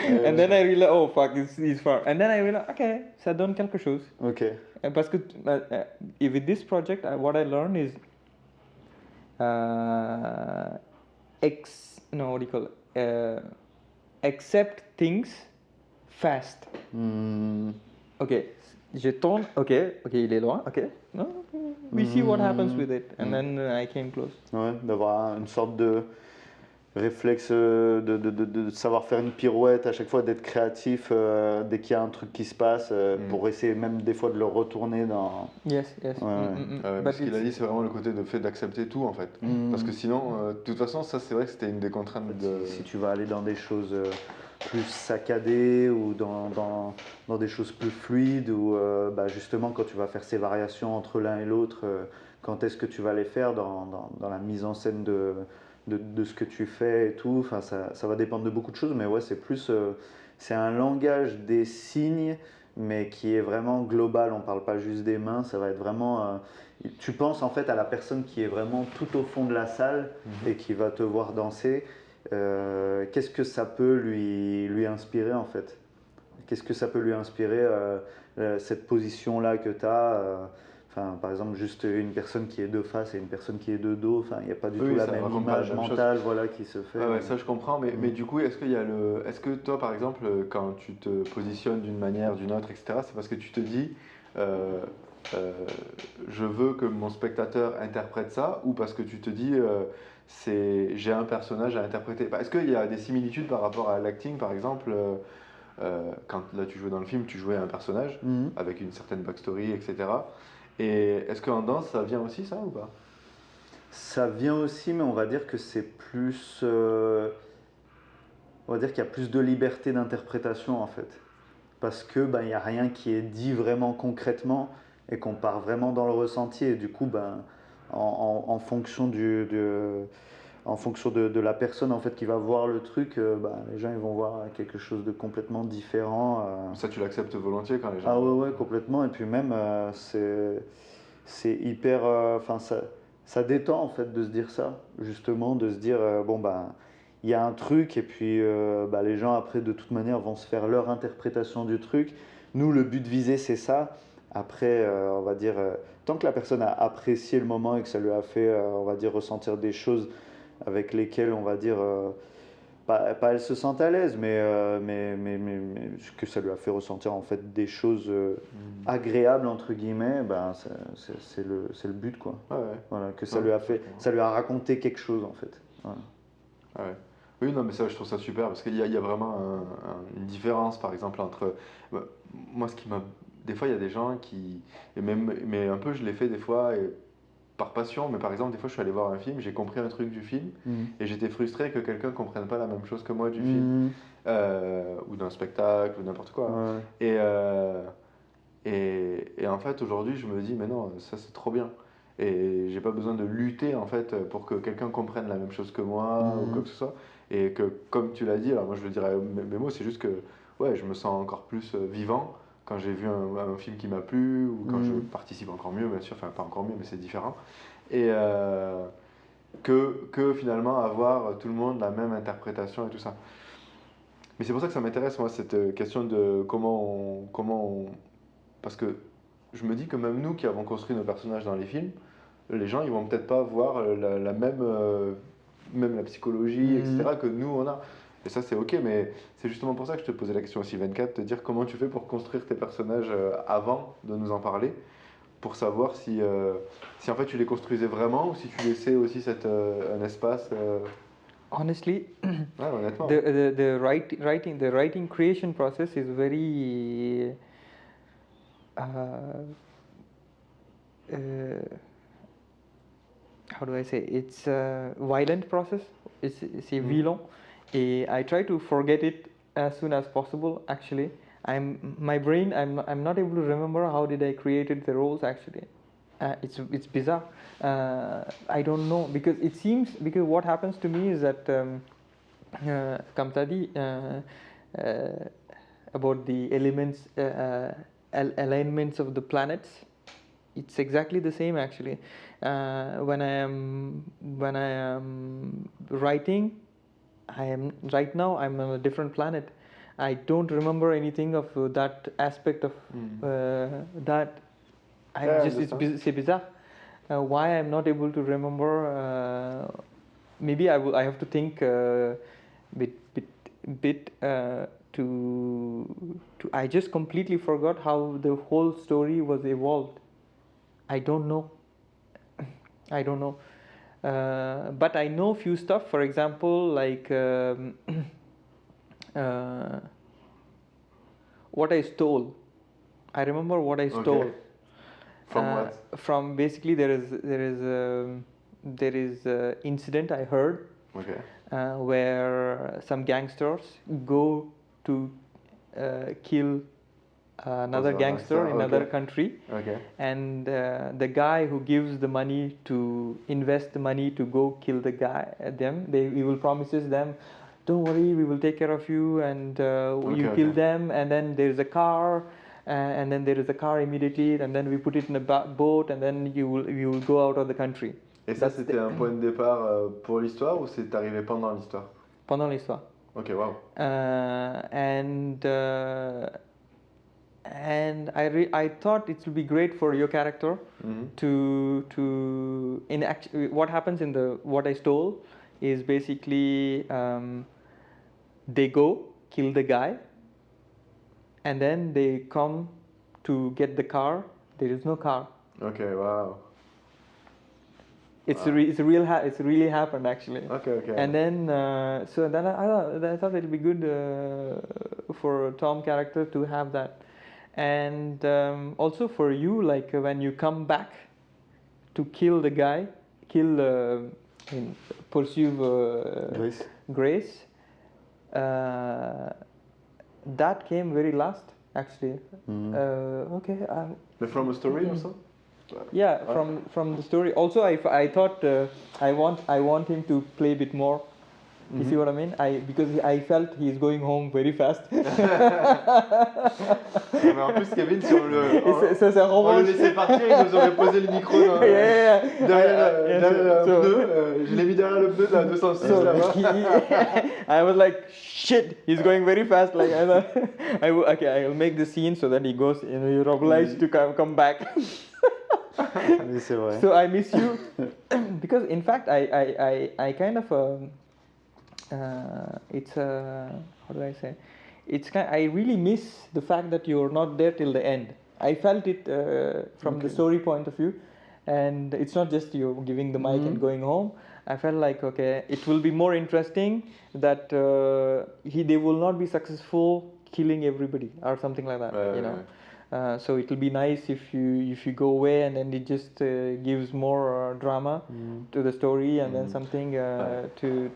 And then I realize, oh fuck, he's far. And then I realize, okay, ça donne quelque chose. Ok. Parce que with this project, what I learned is no, what do you call it? Accept things fast. Ok, je tourne, ok, il est loin, ok. No, we see what happens with it, and then I came close. Ouais, d'avoir une sorte de réflexe de savoir faire une pirouette à chaque fois, d'être créatif dès qu'il y a un truc qui se passe, pour essayer même des fois de le retourner dans... Yes. Mais ce qu'il a dit, c'est vraiment le côté de fait d'accepter tout en fait. Parce que sinon, de toute façon, ça c'est vrai que c'était une des contraintes de... Si tu vas aller dans des choses plus saccadées ou dans des choses plus fluides, ou justement quand tu vas faire ces variations entre l'un et l'autre, quand est-ce que tu vas les faire dans la mise en scène de ce que tu fais et tout, enfin, ça va dépendre de beaucoup de choses, mais ouais, c'est plus... c'est un langage des signes, mais qui est vraiment global, on parle pas juste des mains, ça va être vraiment... tu penses en fait à la personne qui est vraiment tout au fond de la salle et qui va te voir danser. Qu'est-ce que ça peut lui inspirer en fait? Qu'est-ce que ça peut lui inspirer, cette position-là que tu as par exemple, juste une personne qui est de face et une personne qui est de dos, il n'y a pas du tout la même image mentale qui se fait. Ouais, ça je comprends, mais du coup, est-ce que toi par exemple, quand tu te positionnes d'une manière, d'une autre, etc., c'est parce que tu te dis je veux que mon spectateur interprète ça, ou parce que tu te dis j'ai un personnage à interpréter? Est-ce qu'il y a des similitudes par rapport à l'acting par exemple? Quand là tu jouais dans le film, tu jouais un personnage avec une certaine backstory, etc. Et est-ce qu'en danse, ça vient aussi, ça, ou pas? Ça vient aussi, mais on va dire que c'est plus... on va dire qu'il y a plus de liberté d'interprétation, en fait. Parce que il n'y a rien qui est dit vraiment concrètement et qu'on part vraiment dans le ressenti. Et du coup, en fonction en fonction de la personne en fait qui va voir le truc, les gens ils vont voir quelque chose de complètement différent. Ça, tu l'acceptes volontiers quand les gens... Ah ouais, complètement. Et puis même, c'est hyper... ça détend en fait de se dire ça, justement, de se dire, il y a un truc et puis les gens après de toute manière vont se faire leur interprétation du truc. Nous, le but visé, c'est ça. Après, on va dire, tant que la personne a apprécié le moment et que ça lui a fait, on va dire, ressentir des choses avec lesquelles, on va dire, pas elle se sente à l'aise, mais que ça lui a fait ressentir en fait des choses agréables entre guillemets, c'est le but quoi. Ouais. Voilà, que ça lui a fait, ça lui a raconté quelque chose en fait. Voilà. Ouais. Oui, non, mais ça, je trouve ça super parce qu'il y a vraiment une différence, par exemple, entre moi, ce qui m'a... Des fois, il y a des gens qui... mais un peu, je l'ai fait des fois, et par passion, mais par exemple, des fois, je suis allé voir un film, j'ai compris un truc du film, et j'étais frustré que quelqu'un ne comprenne pas la même chose que moi du film, ou d'un spectacle, ou n'importe quoi. Ouais. Et en fait, aujourd'hui, je me dis, mais non, ça, c'est trop bien. Et j'ai pas besoin de lutter, en fait, pour que quelqu'un comprenne la même chose que moi, ou quoi que ce soit. Et que, comme tu l'as dit, alors moi, je le dirais mes mots, c'est juste que, ouais, je me sens encore plus vivant quand j'ai vu un film qui m'a plu, ou quand je participe encore mieux, bien sûr, enfin pas encore mieux, mais c'est différent. Et que finalement avoir tout le monde la même interprétation et tout ça. Mais c'est pour ça que ça m'intéresse, moi, cette question de parce que je me dis que même nous qui avons construit nos personnages dans les films, les gens, ils vont peut-être pas voir la même, même la psychologie, etc., que nous, on a. Et ça, c'est ok, mais c'est justement pour ça que je te posais la question aussi, 24, te dire comment tu fais pour construire tes personnages avant de nous en parler, pour savoir si en fait tu les construisais vraiment ou si tu laissais aussi un espace. Honestly, Ouais, honnêtement. the writing creation process is very how do I say? It's a violent process. C'est violent, et I try to forget it as soon as possible. Actually, my brain. I'm not able to remember how did I created the roles actually. It's bizarre. I don't know because what happens to me is that comme tu as dit about the elements, alignments of the planets. It's exactly the same actually. When I am writing, right now I'm on a different planet. I don't remember anything of that aspect of that. C'est bizarre. Why I'm not able to remember? Maybe I have to think bit to. I just completely forgot how the whole story was evolved. I don't know. I don't know. But I know few stuff. For example, like what I stole. I remember what I stole. Okay. From what? From basically there is incident I heard Okay. where some gangsters go to kill another gangster in another okay. country, Okay. and the guy who gives the money to invest the money to go kill the guy he will promises them, don't worry, we will take care of you, and you kill them, and then there's a car, and then there is a car immediately, and then we put it in a boat, and then you will go out of the country. Et ça, c'était un point de départ pour l'histoire ou c'est arrivé pendant l'histoire? Pendant l'histoire. Ok, wow. And I thought it would be great for your character to what happens in the what I stole is basically they go kill the guy, and then they come to get the car. There is no car. Okay, wow. It's really happened actually. Okay. And then so then I thought it'd be good for Tom character to have that, and also for you, like when you come back to kill the guy, pursue Grace. That came very last actually. Okay. But from a story also? Yeah, from the story. Also, I thought I want him to play a bit more. You see what I mean? Because I felt he's going home very fast. Mais en plus, Kevin, si on le laissait partir, il nous aurait posé le micro derrière le pneu. Je l'ai mis derrière le pneu de la 206 là-bas. I was like, shit, he's going very fast. Like, I'll make the scene so that he goes, you're obliged to come back. Oui, c'est vrai. So I miss you because in fact I kind of it's how do I say, I really miss the fact that you're not there till the end. I felt it from the story point of view, and it's not just you giving the mic and going home. I felt like, okay, it will be more interesting that they will not be successful killing everybody or something like that, you know. So it will be nice if you go away, and then it just gives more drama to the story, and then something to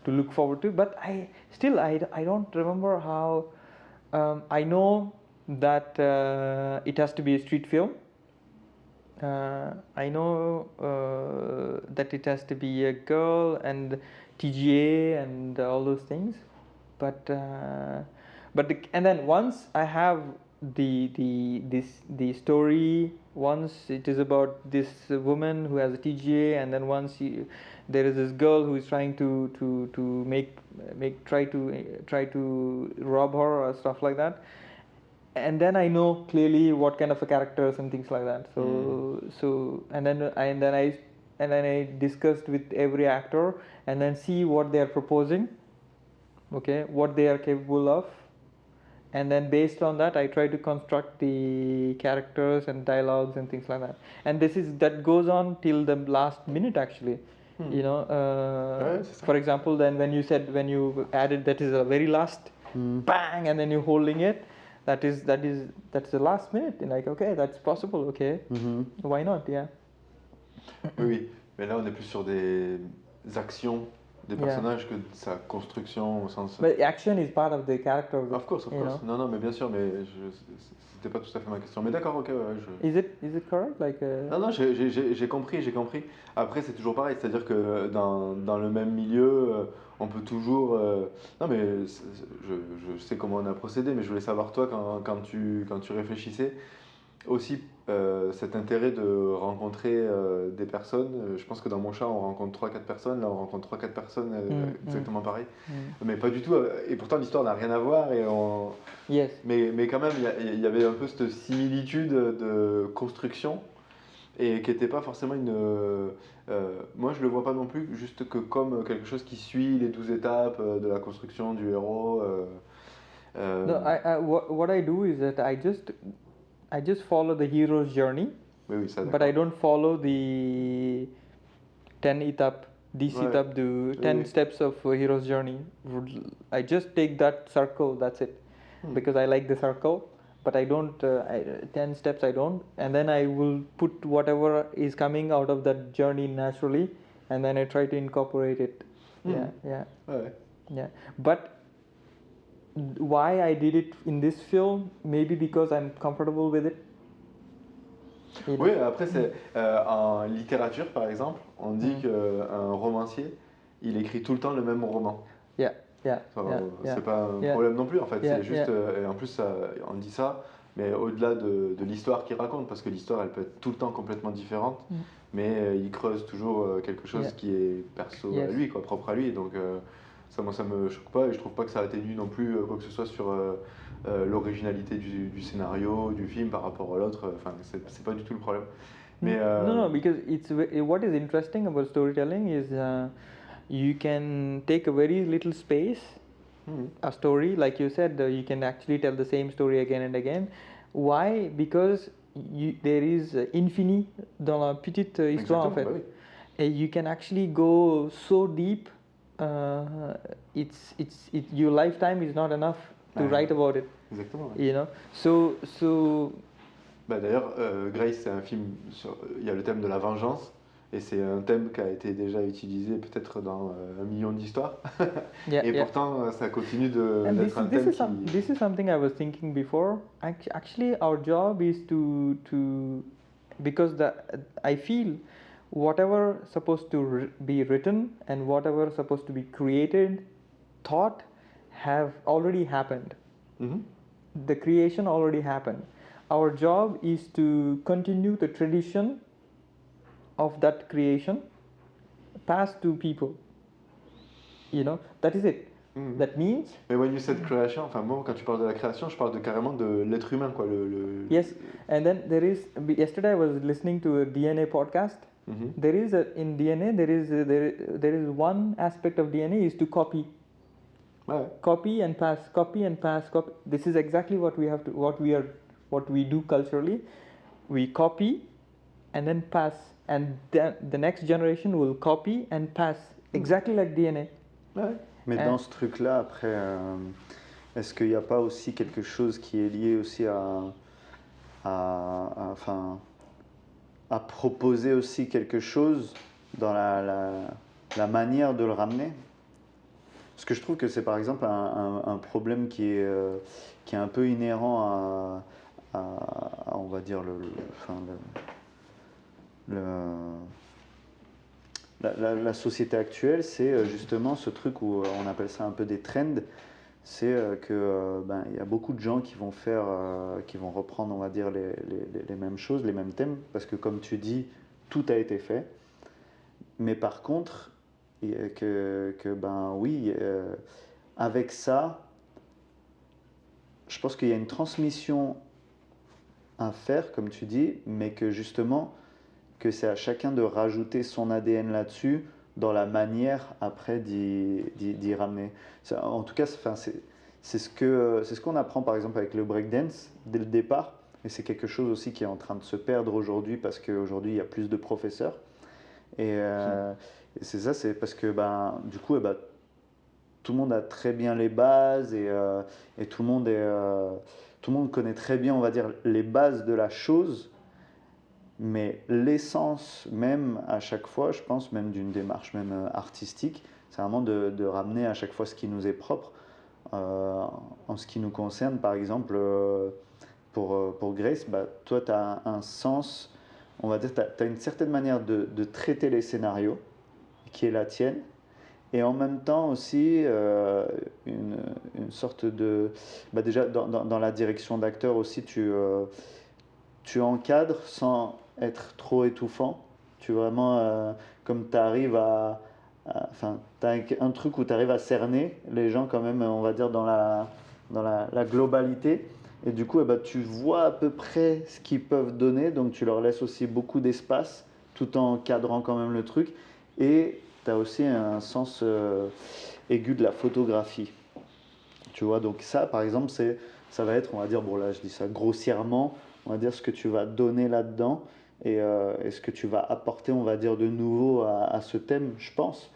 look forward to. But I don't remember how. I know that it has to be a street film. I know that it has to be a girl and TGA and all those things, but and then once I have the story, once it is about this woman who has a TGA, and then once there is this girl who is trying to try to rob her or stuff like that, and then I know clearly what kind of a characters and things like that. So and then I discussed with every actor, and then see what they are proposing, okay, what they are capable of. And then based on that, I try to construct the characters and dialogues and things like that. And that goes on till the last minute actually. You know, for example, then when you added that is a very last bang, and then you're holding it, that's the last minute. And like, okay, that's possible. Okay, why not? Yeah. Oui, mais là on est plus sur des actions des personnages que de sa construction au sens. But action is part of the character. Of course. Non, mais bien sûr, mais c'était pas tout à fait ma question. Mais d'accord, ok. Is it correct, like? Non, j'ai compris. Après, c'est toujours pareil, c'est-à-dire que dans le même milieu, on peut toujours. Non, mais je sais comment on a procédé, mais je voulais savoir toi quand tu réfléchissais aussi. Cet intérêt de rencontrer des personnes, je pense que dans mon chat on rencontre 3-4 personnes, là on rencontre 3-4 personnes exactement pareil, mais pas du tout, et pourtant l'histoire n'a rien à voir, et Yes. mais quand même il y avait un peu cette similitude de construction et qui n'était pas forcément moi, je le vois pas non plus juste que comme quelque chose qui suit les 12 étapes de la construction du héros. No, what I do is that I just follow the hero's journey, Oui, oui, ça, but d'accord. I don't follow the 10 etap, this Ouais. etap, the 10 Oui. steps of a hero's journey. I just take that circle, that's it, because I like the circle, but I don't, 10 steps I don't, and then I will put whatever is coming out of that journey naturally, and then I try to incorporate it. Yeah, yeah, Ouais. yeah. But why I did it in this film, maybe because I'm comfortable with it. You know? Oui, après, c'est, en littérature, par exemple, on dit qu'un romancier, il écrit tout le temps le même roman. Yeah, yeah, Enfin, yeah, yeah. c'est pas un Yeah. problème non plus, en fait. Yeah, C'est juste, yeah. et en plus, on dit ça, mais au-delà de l'histoire qu'il raconte, parce que l'histoire, elle peut être tout le temps complètement différente, mais il creuse toujours quelque chose Yeah. qui est perso à Yes. lui, quoi, propre à lui. Donc, ça, moi, ça me choque pas, et je trouve pas que ça atténue non plus quoi que ce soit sur l'originalité du scénario, du film par rapport à l'autre. Enfin, c'est pas du tout le problème. Mais, No, because what is interesting about storytelling is you can take a very little space, a story, like you said, you can actually tell the same story again and again. Why? Because there is infini dans la petite histoire en fait. bah oui. And you can actually go so deep. Your lifetime is not enough to write about it. Exactement. Ouais. You know, so Bah, d'ailleurs, Grace, c'est un film il y a le thème de la vengeance, et c'est un thème qui a été déjà utilisé peut-être dans 1 million d'histoires. yeah, Et yeah. pourtant, ça continue And d'être un thème qui. this is something I was thinking before. Actually, our job is to because I feel whatever supposed to be written and whatever supposed to be created, thought, have already happened. Mhm. The creation already happened. Our job is to continue the tradition of that creation, pass to people. You know, that is it. That means Mais when you said creation, enfin moi quand tu parles de la création, je parle carrément de l'être humain, quoi. yes. And then there is, yesterday I was listening to a DNA podcast. There is in DNA there is one aspect of DNA is to copy. Ouais. Copy and pass, copy and pass, copy. This is exactly what we do culturally. We copy and then pass, and then the next generation will copy and pass, exactly like DNA. Ouais. Mais dans ce truc-là, après, est-ce qu'il n'y a pas aussi quelque chose qui est lié aussi à proposer aussi quelque chose dans la manière de le ramener? Parce que je trouve que c'est par exemple un problème qui est un peu inhérent à on va dire, la société actuelle, c'est justement ce truc où on appelle ça un peu des trends. C'est que il y a beaucoup de gens qui vont reprendre, on va dire, les mêmes choses, les mêmes thèmes, parce que comme tu dis, tout a été fait. Mais par contre, avec ça, je pense qu'il y a une transmission à faire, comme tu dis, mais que justement, que c'est à chacun de rajouter son ADN là-dessus, dans la manière après d'y ramener. Ça, en tout cas, c'est ce qu'on apprend par exemple avec le breakdance dès le départ, et c'est quelque chose aussi qui est en train de se perdre aujourd'hui, parce qu'aujourd'hui il y a plus de professeurs. Et c'est ça, c'est parce que du coup, tout le monde a très bien les bases, et tout le monde connaît très bien, on va dire, les bases de la chose. Mais l'essence même à chaque fois, je pense, même d'une démarche même artistique, c'est vraiment de ramener à chaque fois ce qui nous est propre. En ce qui nous concerne, par exemple, pour Grace, toi, tu as un sens, on va dire, tu as une certaine manière de traiter les scénarios, qui est la tienne, et en même temps aussi une sorte de... déjà, dans la direction d'acteur aussi, tu encadres sans être trop étouffant. Tu vraiment, comme tu arrives t'as un truc où tu arrives à cerner les gens quand même, on va dire, dans la globalité, Et du coup, eh ben, tu vois à peu près ce qu'ils peuvent donner, donc tu leur laisses aussi beaucoup d'espace, tout en cadrant quand même le truc. Et tu as aussi un sens aigu de la photographie. Tu vois, donc ça, par exemple, ça va être, on va dire, bon là, je dis ça grossièrement, on va dire ce que tu vas donner là-dedans et ce que tu vas apporter, on va dire, de nouveau à ce thème, je pense.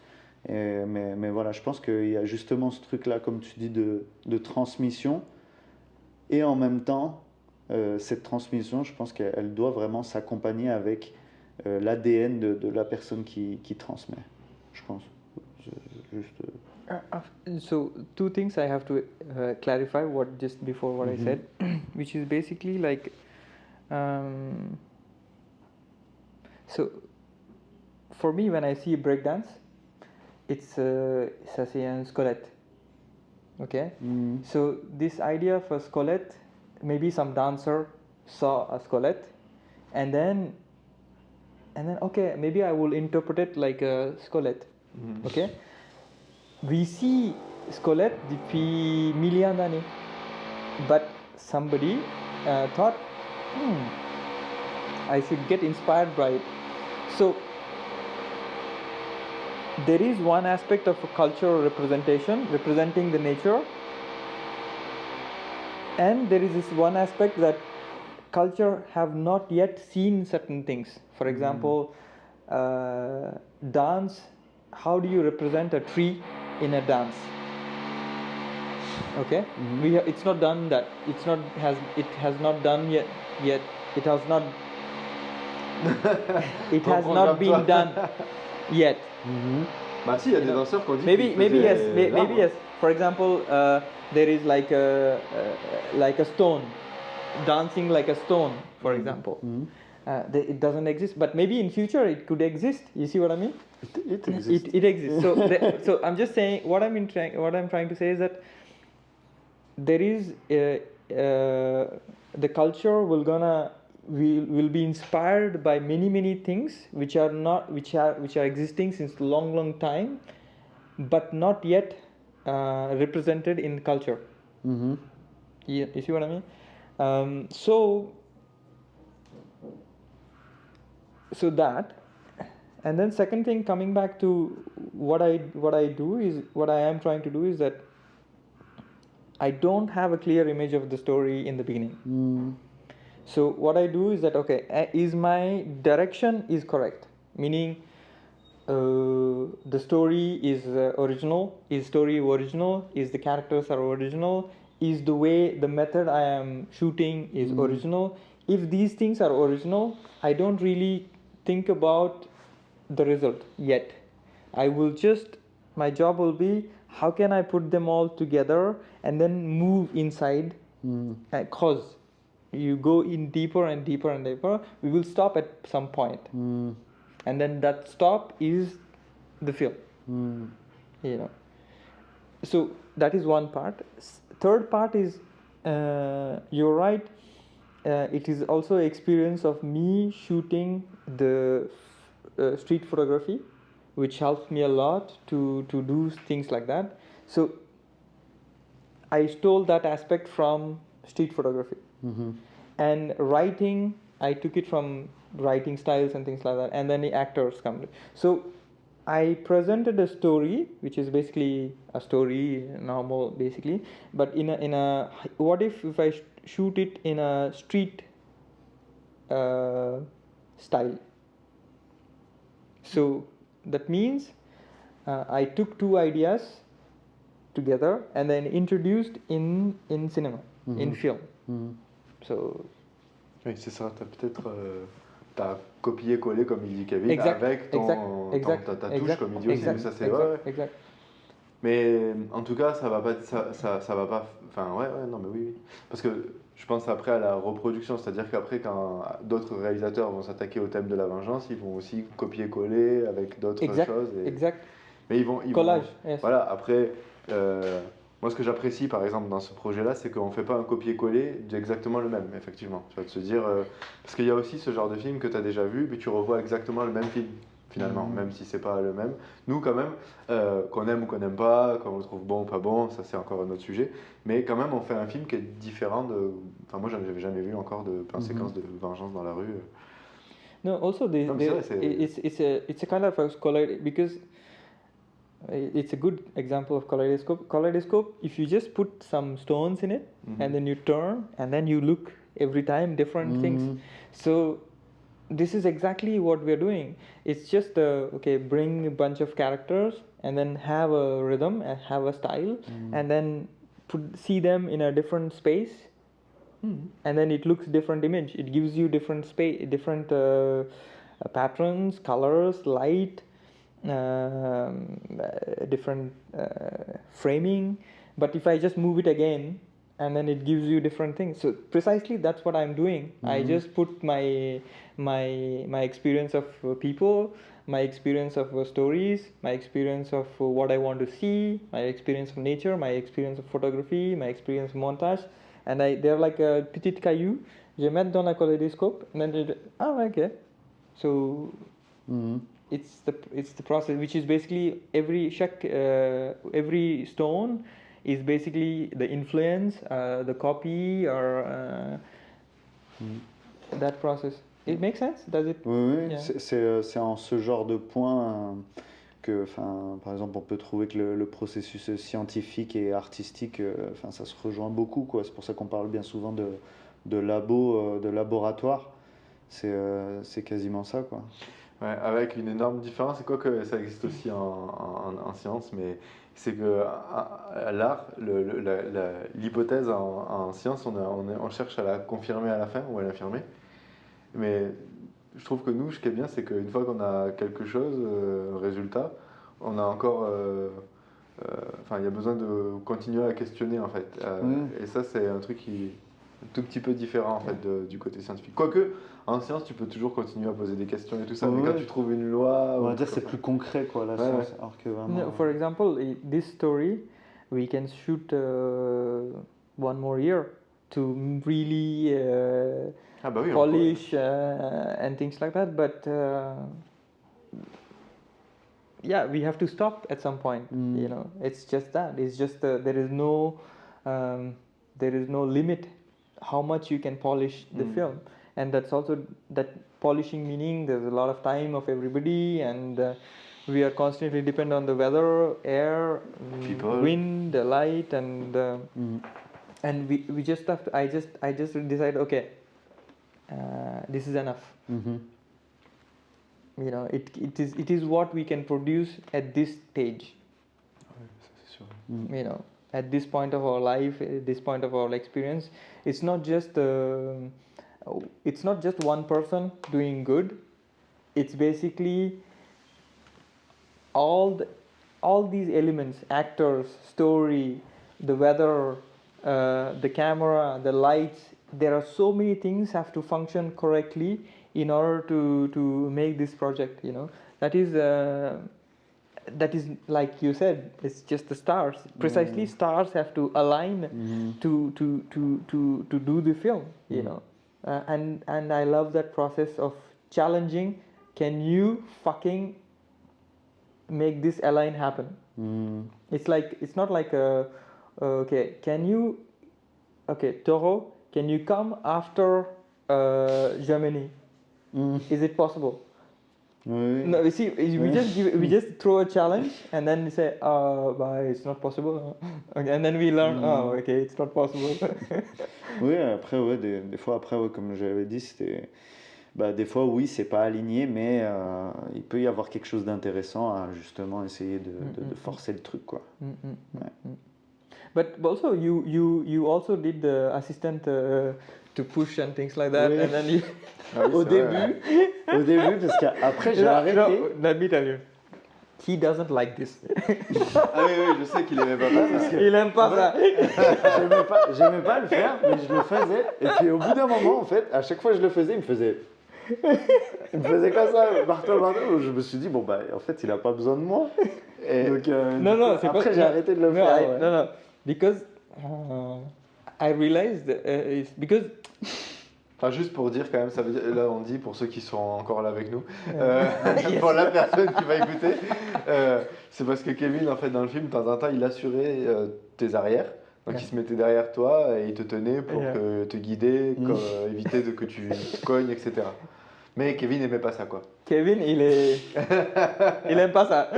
Mais voilà, je pense qu'il y a justement ce truc-là, comme tu dis, de transmission. Et en même temps, cette transmission, je pense qu'elle doit vraiment s'accompagner avec l'ADN de la personne qui transmet, je pense. Juste, So two things I have to clarify what just before what I said, which is basically like, so for me when I see a breakdance, ça c'est un squelette. Okay, so this idea of a squelette, maybe some dancer saw a squelette, and then okay, maybe I will interpret it like a squelette. Okay, we see squelette depuis millions d'années, but somebody thought, I should get inspired by it. So there is one aspect of a cultural representation, representing the nature, and there is this one aspect that culture have not yet seen certain things. For example, dance. How do you represent a tree in a dance? Okay, it's not done that. It has not done yet. It has not. It has not been done yet. Bah si, il y a des danseurs qui ont dit Maybe yes. For example, there is like a stone, dancing like a stone, for example. It doesn't exist, but maybe in future it could exist. You see what I mean? It exists. It exists. So so I'm just saying what I'm trying to say is that there is the culture will be inspired by many things which are existing since long time, but not yet represented in culture. You see what I mean? So that, and then second thing, coming back to what I am trying to do is that I don't have a clear image of the story in the beginning. So what I do is that, okay, is my direction is correct, meaning the story is original, is the characters are original, is the way, the method I am shooting is original. If these things are original, I don't really think about the result yet. My job will be, how can I put them all together and then move inside, cause you go in deeper and deeper and deeper, we will stop at some point. And then that stop is the film. You know. So that is one part. Third part is, you're right, it is also experience of me shooting the street photography, which helps me a lot to do things like that. So I stole that aspect from street photography. And writing, I took it from writing styles and things like that, and then the actors come. So I presented a story, which is basically a story, normal basically, but in a what if I shoot it in a street style? So that means I took two ideas together and then introduced in cinema, in film. So, oui, c'est ça, t'as copié-collé, comme il dit Kevin, exact, avec ta touche, comme il dit aussi, mais ça c'est vrai. Mais en tout cas, ça va pas, enfin non mais oui. Parce que je pense après à la reproduction, c'est-à-dire qu'après quand d'autres réalisateurs vont s'attaquer au thème de la vengeance, ils vont aussi copier-coller avec d'autres choses. Mais ils vont collage. Yes. Voilà, après, moi ce que j'apprécie par exemple dans ce projet-là, c'est qu'on fait pas un copier-coller d'exactement le même, effectivement. Tu vas te dire, parce qu'il y a aussi ce genre de film que tu as déjà vu, mais tu revois exactement le même film. Finalement, même si c'est pas le même. Nous, quand même, qu'on aime ou qu'on n'aime pas, qu'on le trouve bon ou pas bon, ça c'est encore un autre sujet. Mais quand même, on fait un film qui est différent Enfin, moi, j'avais jamais vu encore de plan séquence de vengeance dans la rue. No, also Non, mais c'est vrai, it's a kind of a because it's a good example of kaleidoscope. Kaleidoscope, if you just put some stones in it and then you turn and then you look every time different things. So this is exactly what we're doing. It's just bring a bunch of characters and then have a rhythm and have a style and then see them in a different space. And then it looks different image. It gives you different space, different patterns, colors, light, different framing. But if I just move it again, and then it gives you different things. So precisely that's what I'm doing. I just put my experience of people, my experience of stories, my experience of what I want to see, my experience of nature, my experience of photography, my experience of montage. And they're like a petit caillou. Je mets dans la kaleidoscope, and then okay. So it's the process, which is basically every stone is basically the influence, the copy, or that process. It makes sense, does it? Oui, Yeah. c'est en ce genre de point que, par exemple, on peut trouver que le processus scientifique et artistique, ça se rejoint beaucoup, quoi. C'est pour ça qu'on parle bien souvent de labo, de laboratoire. C'est quasiment ça, quoi. Ouais, avec une énorme différence, et quoi que ça existe aussi en science, mais c'est que à l'art, l'hypothèse en science, on cherche à la confirmer à la fin ou à l'affirmer. Mais je trouve que nous, ce qui est bien, c'est qu'une fois qu'on a quelque chose, un résultat, on a encore. Il y a besoin de continuer à questionner en fait. Et ça, c'est un truc qui est un tout petit peu différent en fait du côté scientifique. Quoique, en science, tu peux toujours continuer à poser des questions et tout ça, mais quand tu trouves une loi. On va dire c'est plus concret quoi la science. Alors que vraiment, No, for example, this story, we can shoot one more year to really Oui, polish and things like that. But we have to stop at some point. You know, it's just that. It's just there is no limit how much you can polish the film, and that's also that polishing meaning there's a lot of time of everybody, and we are constantly depend on the weather, air, people, wind, the light, and we just have to. I just decided, okay, this is enough. You know, it is what we can produce at this stage. You know, at this point of our life, at this point of our experience, it's not just one person doing good. It's basically all these elements: actors, story, the weather, the camera, the lights. There are so many things have to function correctly in order to make this project. You know, that is like you said, it's just the stars. Precisely, stars have to align to do the film. You know, and I love that process of challenging. Can you fucking make this align happen? It's not like okay. Toro, can you come after Germany? Is it possible? No, you see, we just throw a challenge and then we say, it's not possible. Okay, and then we learn, okay, it's not possible. Oui, après, des fois, après, comme j'avais dit, c'était. Des fois, oui, c'est pas aligné, mais il peut y avoir quelque chose d'intéressant à justement essayer de forcer le truc, quoi. Ouais. But also, you also did the assistant to push and things like that, and then you. Au début, parce qu'après j'ai arrêté. No, let me tell you, he doesn't like this. Oui, je sais qu'il aimait pas ça. Il aime pas ça. J'aimais pas le faire, mais je le faisais. Et puis au bout d'un moment, en fait, à chaque fois que je le faisais, il me faisait comme ça, marteau. Je me suis dit, en fait, il a pas besoin de moi. Et donc, après, j'ai arrêté de le faire. No, because I realized because. Enfin, juste pour dire quand même, ça veut dire, là on dit pour ceux qui sont encore là avec nous, pour la personne qui va écouter, c'est parce que Kevin, en fait, dans le film, de temps en temps, il assurait tes arrières, Donc Yeah. il se mettait derrière toi et il te tenait pour Yeah. te guider, éviter que tu te cognes, etc. Mais Kevin n'aimait pas ça, quoi. Kevin, il aime pas ça.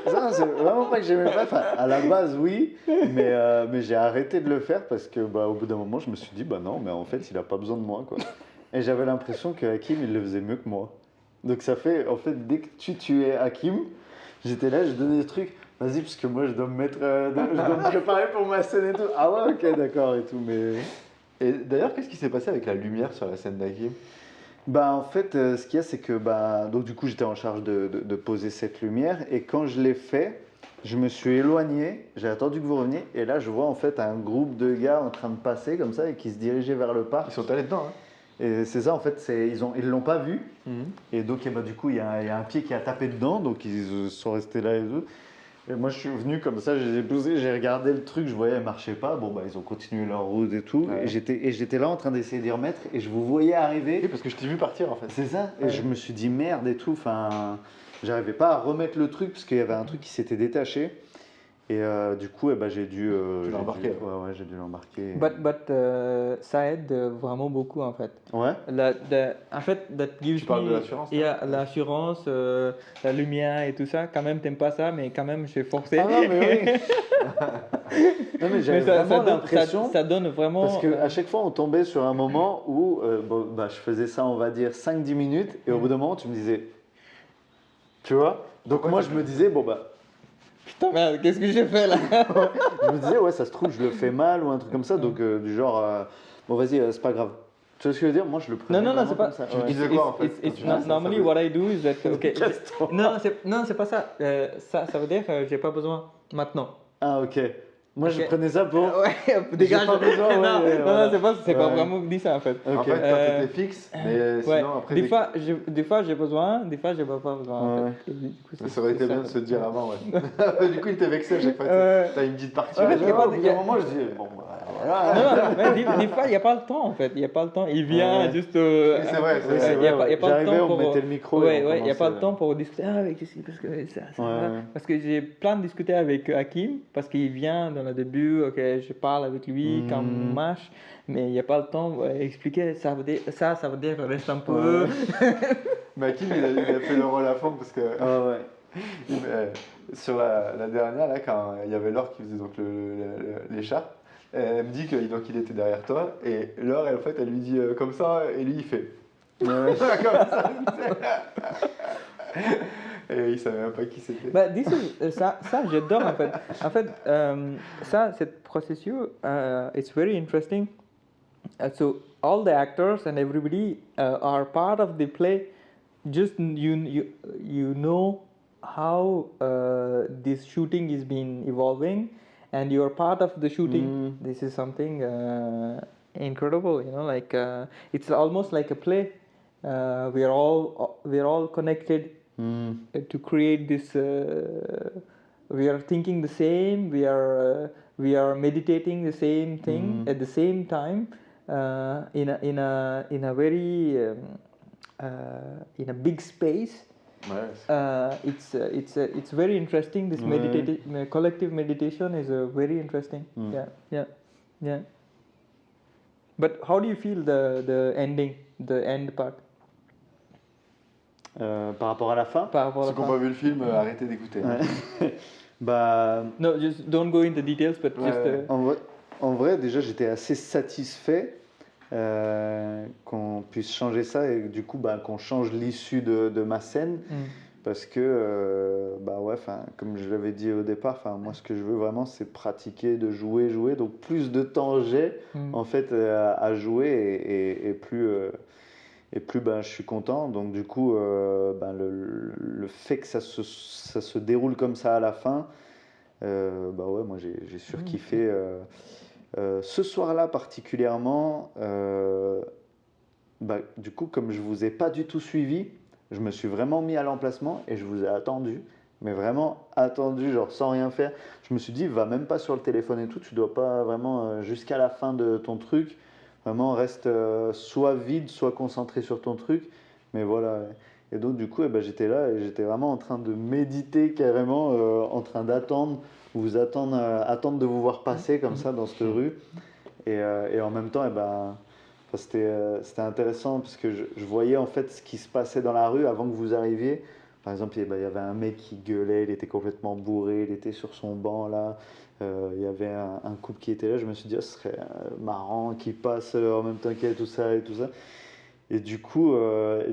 Ça, c'est vraiment pas que j'aimais pas. Enfin, à la base, oui, mais j'ai arrêté de le faire parce que au bout d'un moment, je me suis dit, non, mais en fait, il a pas besoin de moi, quoi. Et j'avais l'impression que Hakim, il le faisait mieux que moi. Donc ça fait, en fait, dès que tu tuais Hakim, j'étais là, je donnais des trucs. Vas-y, parce que moi, je dois me mettre, je dois me préparer pour ma scène et tout. Ah ouais, ok, d'accord et tout, mais. Et d'ailleurs, qu'est-ce qui s'est passé avec la lumière sur la scène d'Hakim? En fait, ce qu'il y a, c'est que donc du coup, j'étais en charge de poser cette lumière et quand je l'ai fait, je me suis éloigné, j'ai attendu que vous reveniez et là, je vois en fait un groupe de gars en train de passer comme ça et qui se dirigeaient vers le parc. Ils sont allés dedans, hein. Et c'est ça, en fait, ils l'ont pas vu et donc du coup, il y a un pied qui a tapé dedans, donc ils sont restés là et tout. Et moi, je suis venu comme ça, je les ai posés, j'ai regardé le truc, je voyais, elle marchait pas. Bon, ils ont continué leur route et tout. Ouais. Et j'étais là en train d'essayer d'y remettre et je vous voyais arriver. Oui, parce que je t'ai vu partir, en fait. C'est ça. Et Ouais. je me suis dit merde et tout. Enfin, j'arrivais pas à remettre le truc parce qu'il y avait un truc qui s'était détaché. Et du coup, j'ai dû. Tu l'as embarqué. Ouais, j'ai dû l'embarquer. But ça aide vraiment beaucoup en fait. Ouais. En fait, that gives Tu parles me de l'assurance, là? yeah, l'assurance, la lumière et tout ça. Quand même, t'aimes pas ça, mais quand même, j'ai forcé. Ah non, mais oui. Non, mais j'avais Mais ça vraiment donne, l'impression. ça donne vraiment. Parce qu'à chaque fois, on tombait sur un moment où je faisais ça, on va dire, 5-10 minutes, et au bout d'un moment, tu me disais, tu vois. Donc moi, je me disais, Putain, merde, qu'est-ce que j'ai fait là? je me disais, ouais, ça se trouve, je le fais mal ou un truc comme ça, donc du genre, bon, vas-y, c'est pas grave. Tu vois ce que je veux dire? Moi, je le prenais Non, vraiment c'est pas. comme ça. Tu Ouais. disais quoi, en fait, It's quand tu faisais ça, normally ça veut- what I do is that okay. Casse-toi. Non, c'est pas ça. Ça veut dire j'ai pas besoin maintenant. Ah, ok. Moi, je Ok. prenais ça pour. Ouais, dégage. pas besoin, ouais, non, ouais, non, voilà. c'est pas Ouais. vraiment dit ça en fait. En Ok. fait, quand t'étais fixe, mais Ouais. sinon, après... Des fois j'ai besoin, des fois j'ai pas besoin. En Ouais. fait. Et du coup, Ça aurait été bien de se dire avant, ouais. Du coup, il était vexé à chaque fois. T'as une petite partie. Ouais, genre, il y a pas Au bout d'un moment, je disais, bon, voilà. Non, mais des fois, il n'y a pas le temps en fait. Il n'y a pas le temps. Il vient Ouais. juste. Oui, c'est vrai, Oui, c'est il y a vrai, pas, il y a pas le J'arrivais, temps on pour. me mettait le micro. Ouais, et on ouais, il n'y a pas le commençait. temps pour discuter avec Jessie parce que ça Ouais, va. ouais. Parce que j'ai plein de discuté avec Hakim parce qu'il vient dans le début, ok, je parle avec lui quand on marche, mais il n'y a pas le temps pour expliquer. Ça veut dire, ça veut dire reste un peu. Mais Hakim, il a fait le rôle à fond parce que Ah ouais. sur la dernière, là, quand il y avait Laure qui faisait donc l'écharpe, elle me dit qu'il était derrière toi et Laure, en fait, elle lui dit comme ça et lui, il fait. Ouais. Comme ça. Et il savait même pas qui c'était. But this is, ça j'adore en fait. En fait, ça, cette processus, it's very interesting. So all the actors and everybody are part of the play. Just you know how this shooting is been evolving, and you are part of the shooting. This is something incredible. You know, like it's almost like a play. We are all connected. To create this we are thinking the same, we are meditating the same thing at the same time in a very in a big space. Ouais, It's very interesting. This collective meditation is very interesting. Yeah. But how do you feel the ending, the end part? Par rapport à la fin. Par rapport à ceux la qui n'ont fin? pas vu le film, arrêtez d'écouter. hein. No, just don't go into details, but Ouais, just. ouais. En vrai, déjà, j'étais assez satisfait qu'on puisse changer ça et du coup, qu'on change l'issue de ma scène. Parce que, comme je l'avais dit au départ, moi, ce que je veux vraiment, c'est pratiquer, de jouer. Donc, plus de temps j'ai, en fait, à jouer et plus je suis content. Donc, du coup, le fait que ça se déroule comme ça à la fin, moi, j'ai surkiffé. Ce soir-là, particulièrement, du coup, comme je vous ai pas du tout suivi, je me suis vraiment mis à l'emplacement et je vous ai attendu, mais vraiment attendu, genre sans rien faire. Je me suis dit, va même pas sur le téléphone et tout, tu dois pas vraiment, jusqu'à la fin de ton truc, vraiment reste soit vide, soit concentré sur ton truc. Mais voilà. Et donc, du coup, j'étais là et j'étais vraiment en train de méditer carrément, en train d'attendre, attendre de vous voir passer comme ça dans cette rue. Et en même temps, c'était intéressant parce que je voyais en fait ce qui se passait dans la rue avant que vous arriviez. Par exemple, il y avait un mec qui gueulait, il était complètement bourré, il était sur son banc là. Il y avait un couple qui était là. Je me suis dit, oh, ce serait marrant qu'il passe en même temps qu'il y a tout ça et tout ça. Et du coup, ouais,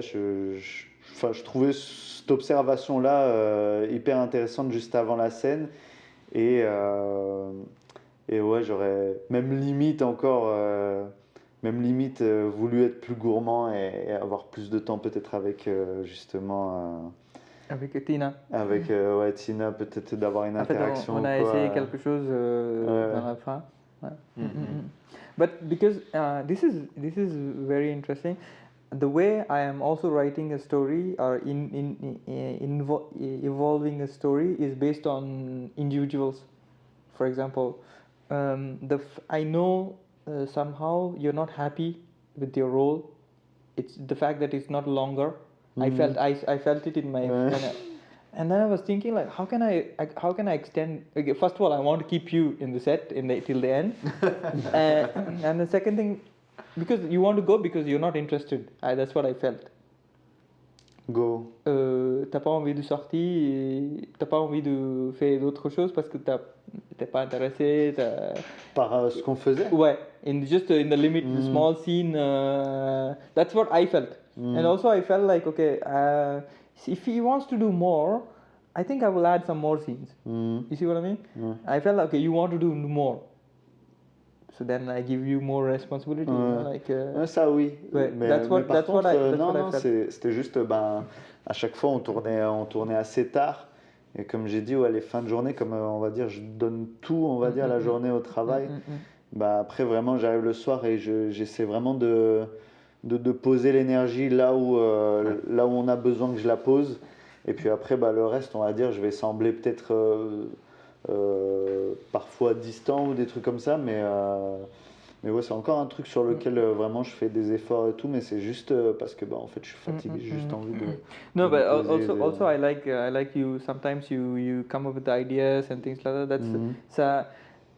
je trouvais cette observation-là hyper intéressante juste avant la scène. Et ouais, j'aurais même limite encore, voulu être plus gourmand et avoir plus de temps peut-être avec justement, Avec Tina. avec ouais, Tina, peut-être d'avoir une En fait, interaction. on a quoi. essayé quelque chose Ouais. dans la fin. Ouais. But because this is very interesting, the way I am also writing a story or evolving a story is based on individuals. For example, I know somehow you're not happy with your role. It's the fact that it's not longer. I felt it in my and then I was thinking like how can I extend. Okay, first of all, I want to keep you in the set till the end, and the second thing, because you want to go because you're not interested. That's what I felt. Go. T'as pas envie de sortir, et t'as pas envie de faire d'autres choses parce que t'es pas intéressé. Par ce qu'on faisait. Ouais, in the limit, the small scene. That's what I felt, and also I felt like okay, if he wants to do more, I think I will add some more scenes. You see what I mean? I felt like okay, you want to do more. So then I give you more responsibility. Ça oui. Ouais, Mais par contre, c'était juste, à chaque fois on tournait assez tard. Et comme j'ai dit, ouais, les fins de journée, comme on va dire, je donne tout, on va dire, la journée au travail. Après, vraiment, j'arrive le soir et j'essaie vraiment de poser l'énergie là où on a besoin que je la pose. Et puis après, le reste, on va dire, je vais sembler peut-être parfois distant ou des trucs comme ça, mais ouais, c'est encore un truc sur lequel vraiment je fais des efforts et tout, mais c'est juste parce que en fait je suis fatigué, j'ai juste envie de. No, but also I like you. Sometimes you come up with ideas and things like that.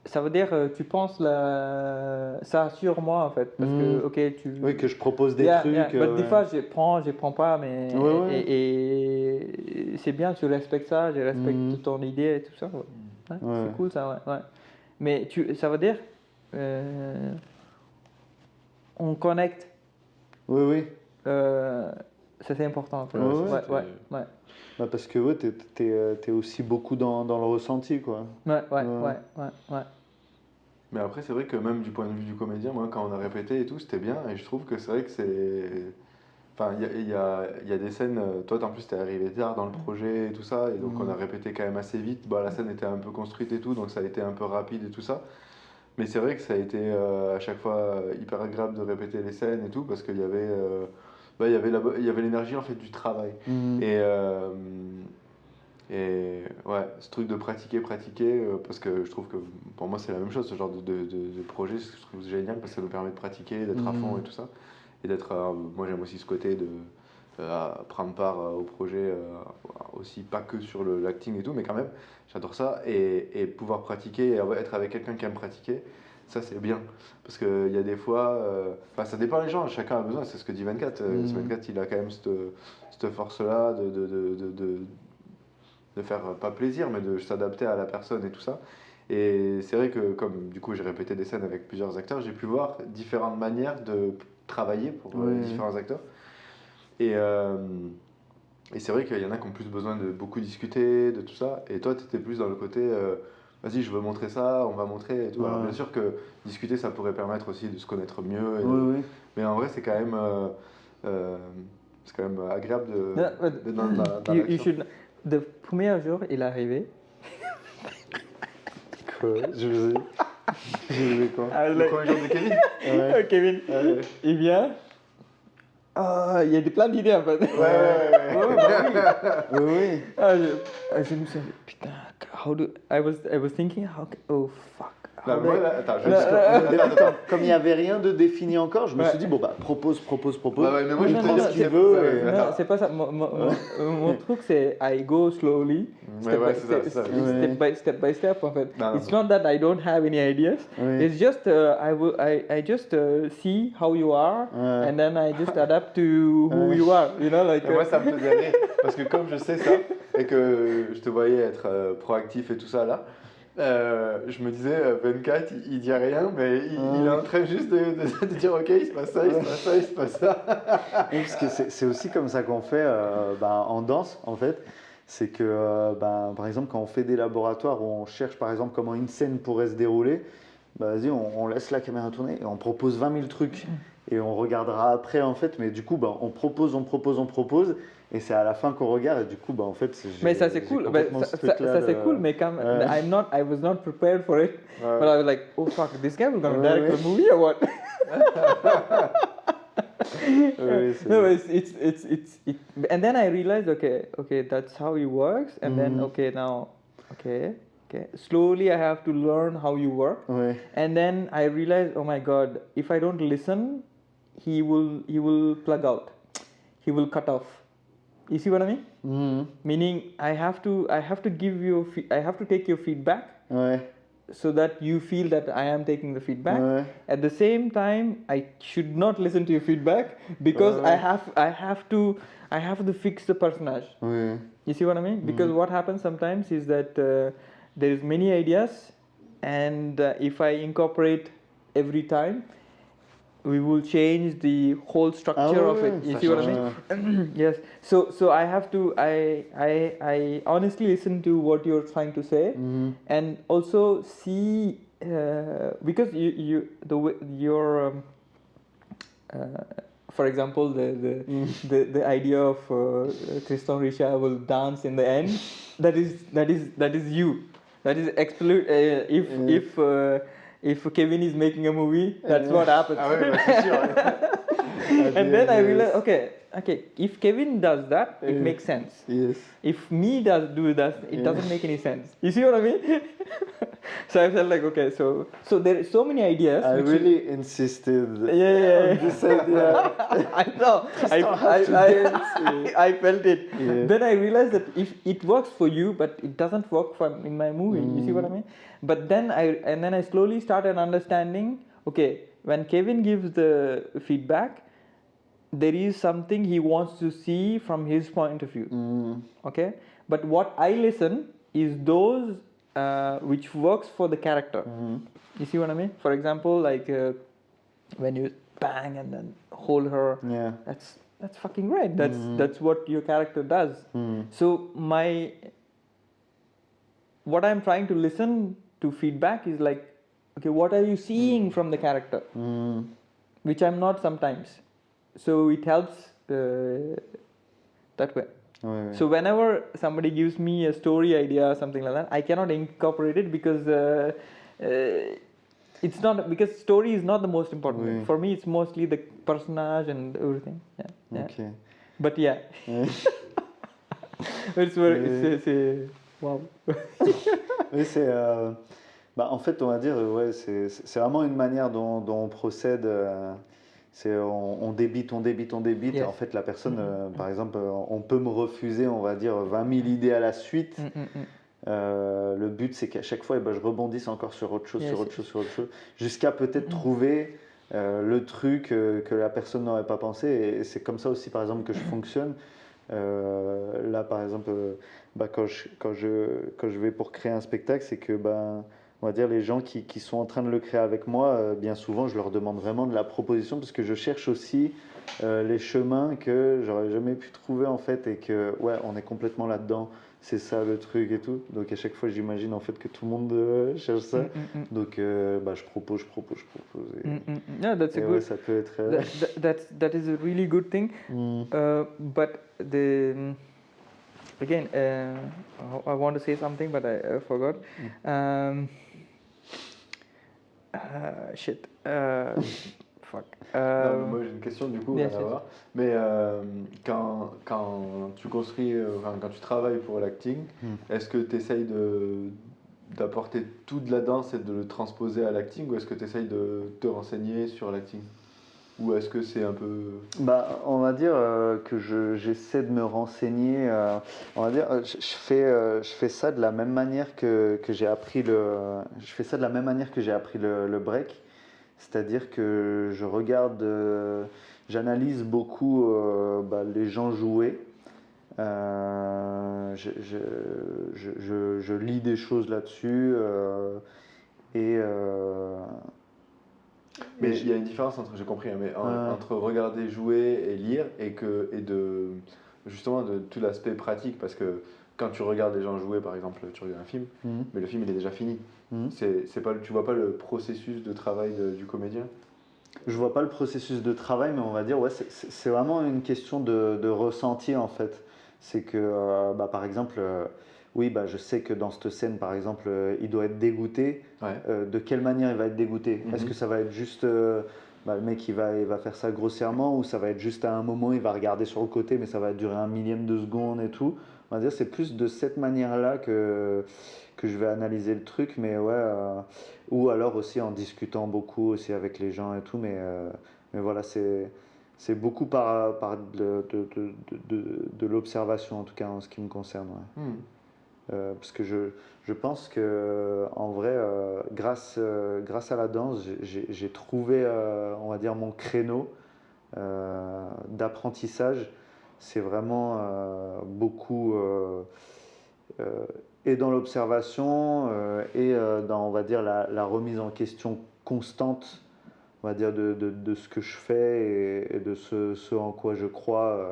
Ça veut dire tu penses ça sur moi en fait parce que ok oui, que je propose des trucs. Des fois je prends pas, mais et c'est bien, tu respectes ça, je respecte ton idée et tout ça. C'est cool ça, ouais. Mais ça veut dire on connecte. Oui. Ça c'est important en fait. Ouais. Parce que t'es aussi beaucoup dans le ressenti, quoi. Ouais. Mais après, c'est vrai que même du point de vue du comédien, moi, quand on a répété et tout, c'était bien. Et je trouve que c'est vrai que c'est. Enfin, il y a des scènes. Toi, en plus, t'es arrivé tard dans le projet et tout ça. Et donc, on a répété quand même assez vite. La scène était un peu construite et tout. Donc, ça a été un peu rapide et tout ça. Mais c'est vrai que ça a été à chaque fois hyper agréable de répéter les scènes et tout. Parce qu'il y avait. Il y avait l'énergie en fait du travail. Et ouais, ce truc de pratiquer, parce que je trouve que pour moi c'est la même chose, ce genre de projet, je trouve génial parce que ça nous permet de pratiquer, d'être à fond et tout ça. Et d'être, moi j'aime aussi ce côté de prendre part au projet, aussi pas que sur l'acting et tout, mais quand même, j'adore ça. Et pouvoir pratiquer et être avec quelqu'un qui aime pratiquer, ça c'est bien. Parce qu'il y a des fois, ça dépend des gens, chacun a besoin, c'est ce que dit 24. 24 il a quand même cette force-là de faire pas plaisir, mais de s'adapter à la personne et tout ça. Et c'est vrai que comme du coup j'ai répété des scènes avec plusieurs acteurs, j'ai pu voir différentes manières de travailler pour différents acteurs. Et c'est vrai qu'il y en a qui ont plus besoin de beaucoup discuter, de tout ça. Et toi, tu étais plus dans le côté, vas-y, je veux montrer ça, on va montrer et tout. Alors bien sûr que discuter, ça pourrait permettre aussi de se connaître mieux. Mais en vrai, c'est quand même agréable de dans l'action. Le premier jour, il est arrivé. Quoi? Je vous ai quoi? Le premier jour de Kevin. Kevin, il vient. Ah, il y a des plein d'idées en fait. Oui. Je me suis dit, putain, I was thinking, oh fuck. Non, mais moi, là, attends, Comme il n'y avait rien de défini encore, je me suis dit, bon, bah, propose. Ouais, mais moi, je Non, te non, dis non, ce qu'il c'est- veut. Non, c'est pas ça. Mon truc, c'est I go slowly, Ouais, ouais, c'est ça. step by step. En fait, Non, it's not that I don't have any ideas. Oui. It's just I just see how you are, Ouais. and then I just adapt to who you are. You know, like. Et moi, ça me faisait rire. Parce que comme je sais ça, et que je te voyais être proactif et tout ça là, je me disais, 24, il dit rien, mais il est en train juste de dire, ok, il se passe ça, il se passe ça, il se passe ça. Oui, parce que c'est aussi comme ça qu'on fait en danse, en fait. C'est que, par exemple, quand on fait des laboratoires où on cherche, par exemple, comment une scène pourrait se dérouler, vas-y, on laisse la caméra tourner et on propose 20 000 trucs. Et on regardera après, en fait. Mais du coup, on propose. Et c'est à la fin qu'on regarde. Et du coup, en fait, Mais ça c'est cool. Ça c'est cool, mais comme I was not prepared for it. Ouais. But I was like, oh fuck, this guy will gonna direct the movie or what? No, it's and then I realized, okay, that's how he works, and then okay. Slowly I have to learn how you work, Ouais. and then I realized, oh my god, if I don't listen, he will plug out, he will cut off. You see what I mean? Mhm. Meaning I have to give you I have to take your feedback Ouais. so that you feel that I am taking the feedback. Ouais. At the same time, I should not listen to your feedback because I have to fix the personage. Ouais. You see what I mean? Because what happens sometimes is that there is many ideas, and if I incorporate every time, we will change the whole structure of it. You see what I mean? Yes. So I have to I honestly listen to what you're trying to say, and also see because your for example the idea of Tristan Risha will dance in the end. That is you. That is if Kevin is making a movie, that's what happens. Ah ouais, c'est sûr. And then I realized, okay, if Kevin does that, it makes sense. Yes. If me do that, it doesn't make any sense. You see what I mean? So I felt like, okay, so there are so many ideas. I really insisted. Yeah. On this idea. I know. I felt it. Yeah. Then I realized that if it works for you, but it doesn't work in my movie. You see what I mean? But then I slowly started understanding. Okay, when Kevin gives the feedback, there is something he wants to see from his point of view. Okay, but what I listen is those which works for the character. You see what I mean? For example, like when you bang and then hold her, Yeah. that's fucking great. That's what your character does. So what I'm trying to listen to feedback is like, okay, what are you seeing from the character? Which I'm not sometimes. So it helps that way. Ouais. So whenever somebody gives me a story idea or something like that, I cannot incorporate it because it's not, because story is not the most important thing. For me, it's mostly the personage and everything. Yeah. Okay. But yeah, c'est wow. Oui, c'est. En fait, on va dire, ouais, c'est vraiment une manière dont on procède. On débite. Yes. En fait, la personne, par exemple, on peut me refuser, on va dire, 20 000 idées à la suite. Le but, c'est qu'à chaque fois, je rebondisse encore sur autre chose, sur autre chose, jusqu'à peut-être trouver le truc que la personne n'aurait pas pensé. Et c'est comme ça aussi, par exemple, que je fonctionne. Là, par exemple, quand je vais pour créer un spectacle, c'est que on va dire les gens qui sont en train de le créer avec moi, bien souvent, je leur demande vraiment de la proposition parce que je cherche aussi les chemins que j'aurais jamais pu trouver en fait et que ouais, on est complètement là-dedans. C'est ça le truc et tout. Donc à chaque fois, j'imagine en fait que tout le monde cherche ça. Donc je propose. Yeah, that's a et good. ouais, ça peut être. That is a really good thing. But again, I want to say something, but I forgot. Shit. fuck. Non, mais moi j'ai une question du coup, Bien rien à sûr. voir. Mais quand tu construis, quand tu travailles pour l'acting, est-ce que tu essayes d'apporter tout de la danse et de le transposer à l'acting, ou est-ce que tu essayes de te renseigner sur l'acting? Ou est-ce que c'est un peu... Bah, on va dire que j'essaie de me renseigner. On va dire, je fais ça de la même manière que j'ai appris je fais ça de la même manière que j'ai appris le break. C'est-à-dire que je regarde, j'analyse beaucoup les gens jouer. Je lis des choses là-dessus et Mais il y a une différence entre, j'ai compris, hein, mais entre regarder jouer et lire justement de tout l'aspect pratique, parce que quand tu regardes les gens jouer, par exemple, tu regardes un film, mais le film il est déjà fini. C'est pas, tu vois pas le processus de travail du comédien? je vois pas le processus de travail, mais on va dire, ouais, c'est vraiment une question de ressenti en fait. C'est que, par exemple, oui, je sais que dans cette scène, par exemple, il doit être dégoûté. Ouais. De quelle manière il va être dégoûté? Est-ce que ça va être juste, le mec il va faire ça grossièrement, ou ça va être juste à un moment, il va regarder sur le côté, mais ça va durer un millième de seconde et tout? On va dire, c'est plus de cette manière-là que je vais analyser le truc, mais ouais. Ou alors aussi en discutant beaucoup aussi avec les gens et tout, mais voilà, c'est beaucoup par de l'observation, en tout cas en ce qui me concerne. Ouais. Parce que je pense que en vrai, grâce à la danse, j'ai trouvé, on va dire, mon créneau d'apprentissage. C'est vraiment beaucoup et dans l'observation et dans, on va dire, la remise en question constante, on va dire, de ce que je fais et de ce en quoi je crois.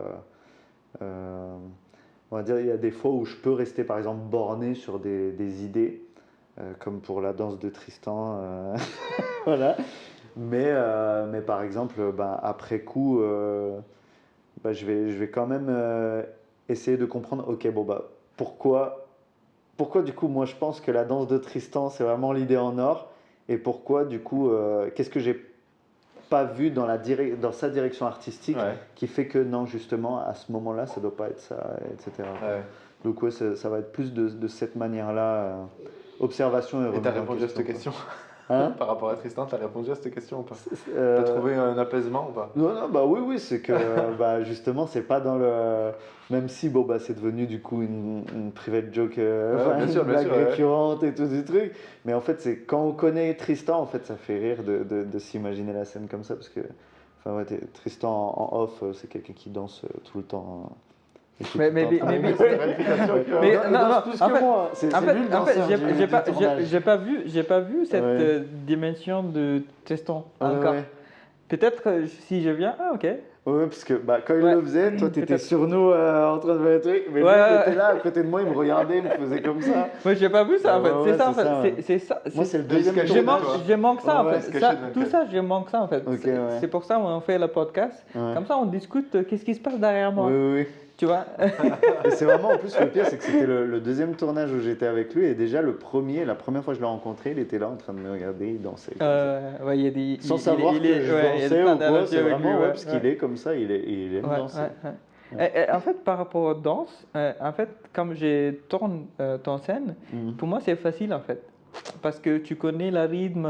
On va dire, il y a des fois où je peux rester, par exemple, borné sur des idées, comme pour la danse de Tristan. Voilà. Mais par exemple, après coup, je vais quand même essayer de comprendre, ok, bon, pourquoi du coup, moi je pense que la danse de Tristan, c'est vraiment l'idée en or, et pourquoi du coup, qu'est-ce que j'ai pas vu dans sa direction artistique qui fait que non, justement, à ce moment-là, ça doit pas être ça, etc. Ouais. Donc ouais, ça va être plus de cette manière-là, observation et remise en question. Et t'as répondu à cette question? Hein? Par rapport à Tristan, t'as répondu à cette question ou pas? Euh, T'as trouvé un apaisement ou pas? Non, oui, c'est que justement, c'est pas dans le. Même si, c'est devenu du coup une private joke, bien sûr, une blague ouais. récurrente et tout du truc. Mais en fait, c'est quand on connaît Tristan, en fait, ça fait rire de s'imaginer la scène comme ça, parce que, Tristan en off, c'est quelqu'un qui danse tout le temps. Mais non, en fait, j'ai pas vu cette dimension de Tristan encore. Peut-être si je viens, ok. Oui, parce que quand il le faisait, toi t'étais sur nous en train de faire des trucs, mais lui il était là à côté de moi, il me regardait, il me faisait comme ça. Moi j'ai pas vu ça en fait, c'est ça en fait, c'est ça. Moi c'est le deuxième tour. Je manque ça en fait, tout ça je manque ça en fait. C'est pour ça qu'on fait le podcast, comme ça on discute qu'est-ce qui se passe derrière moi. Oui. Tu vois. Et c'est vraiment, en plus, le pire, c'est que c'était le deuxième tournage où j'étais avec lui, et déjà la première fois que je l'ai rencontré, il était là en train de me regarder, il dansait. Sans savoir que je dansais ou quoi, c'est vraiment, parce qu'il est comme ça, il aime danser. En fait, par rapport aux danses, en fait, comme je tourne ton scène, pour moi c'est facile en fait, parce que tu connais le rythme,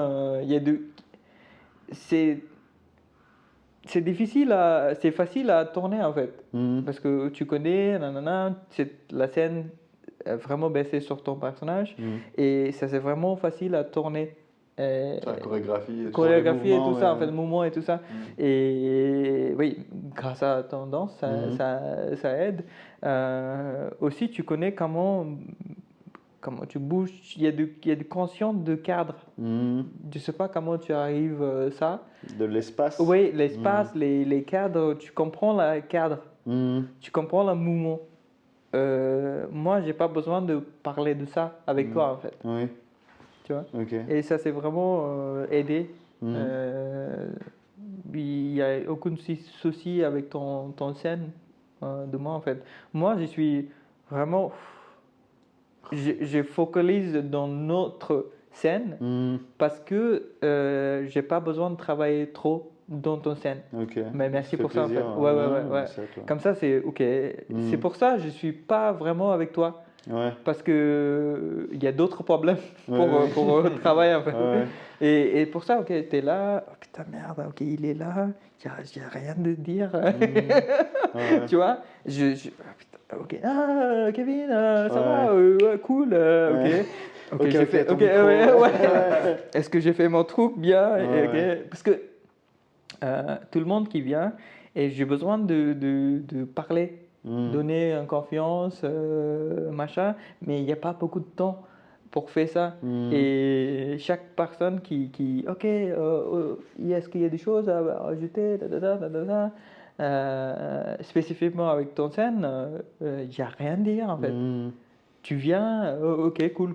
c'est difficile, c'est facile à tourner en fait, parce que tu connais, la scène est vraiment basée sur ton personnage, et ça c'est vraiment facile à tourner. La chorégraphie et tout ça, en fait, le mouvement et tout ça. Et oui, grâce à ton danse, ça aide. Aussi, tu connais comment tu bouges, il y a du conscient de cadre. Je ne sais pas comment tu arrives ça. De l'espace. Oui, l'espace, les cadres, tu comprends le cadre, tu comprends le mouvement. Moi, j'ai pas besoin de parler de ça avec toi en fait. Oui. Tu vois. Okay. Et ça c'est vraiment aidé. Il n'y a aucun souci avec ton scène de moi en fait. Moi, je suis vraiment. Je focalise dans notre scène parce que j'ai pas besoin de travailler trop dans ton scène. Ok. Mais merci Ça fait pour ça en fait. plaisir, Ouais, hein. ouais, ouais, Ouais, ouais. c'est à toi. Comme ça, c'est ok. C'est pour ça que je suis pas vraiment avec toi. Ouais. Parce que il y a d'autres problèmes Ouais, pour, ouais. pour travailler en fait. Ouais. Et pour ça, ok, t'es là, oh, putain merde, ok, il est là, y a rien de dire. Ouais. Tu vois, ah, putain, ok, ah, Kevin, ça Ouais. va, ouais, cool, Ouais. ok, Ok, j'ai ok, fait, ton ok, micro. ouais, ouais. Ouais. Est-ce que j'ai fait mon truc bien? Ouais, Ok, ouais. parce que tout le monde qui vient, et j'ai besoin de parler, donner en confiance, machin, mais il n'y a pas beaucoup de temps pour faire ça. Et chaque personne ok, est-ce qu'il y a des choses à ajouter, spécifiquement avec ton scène, il n'y a rien à dire en fait. Tu viens, ok, cool,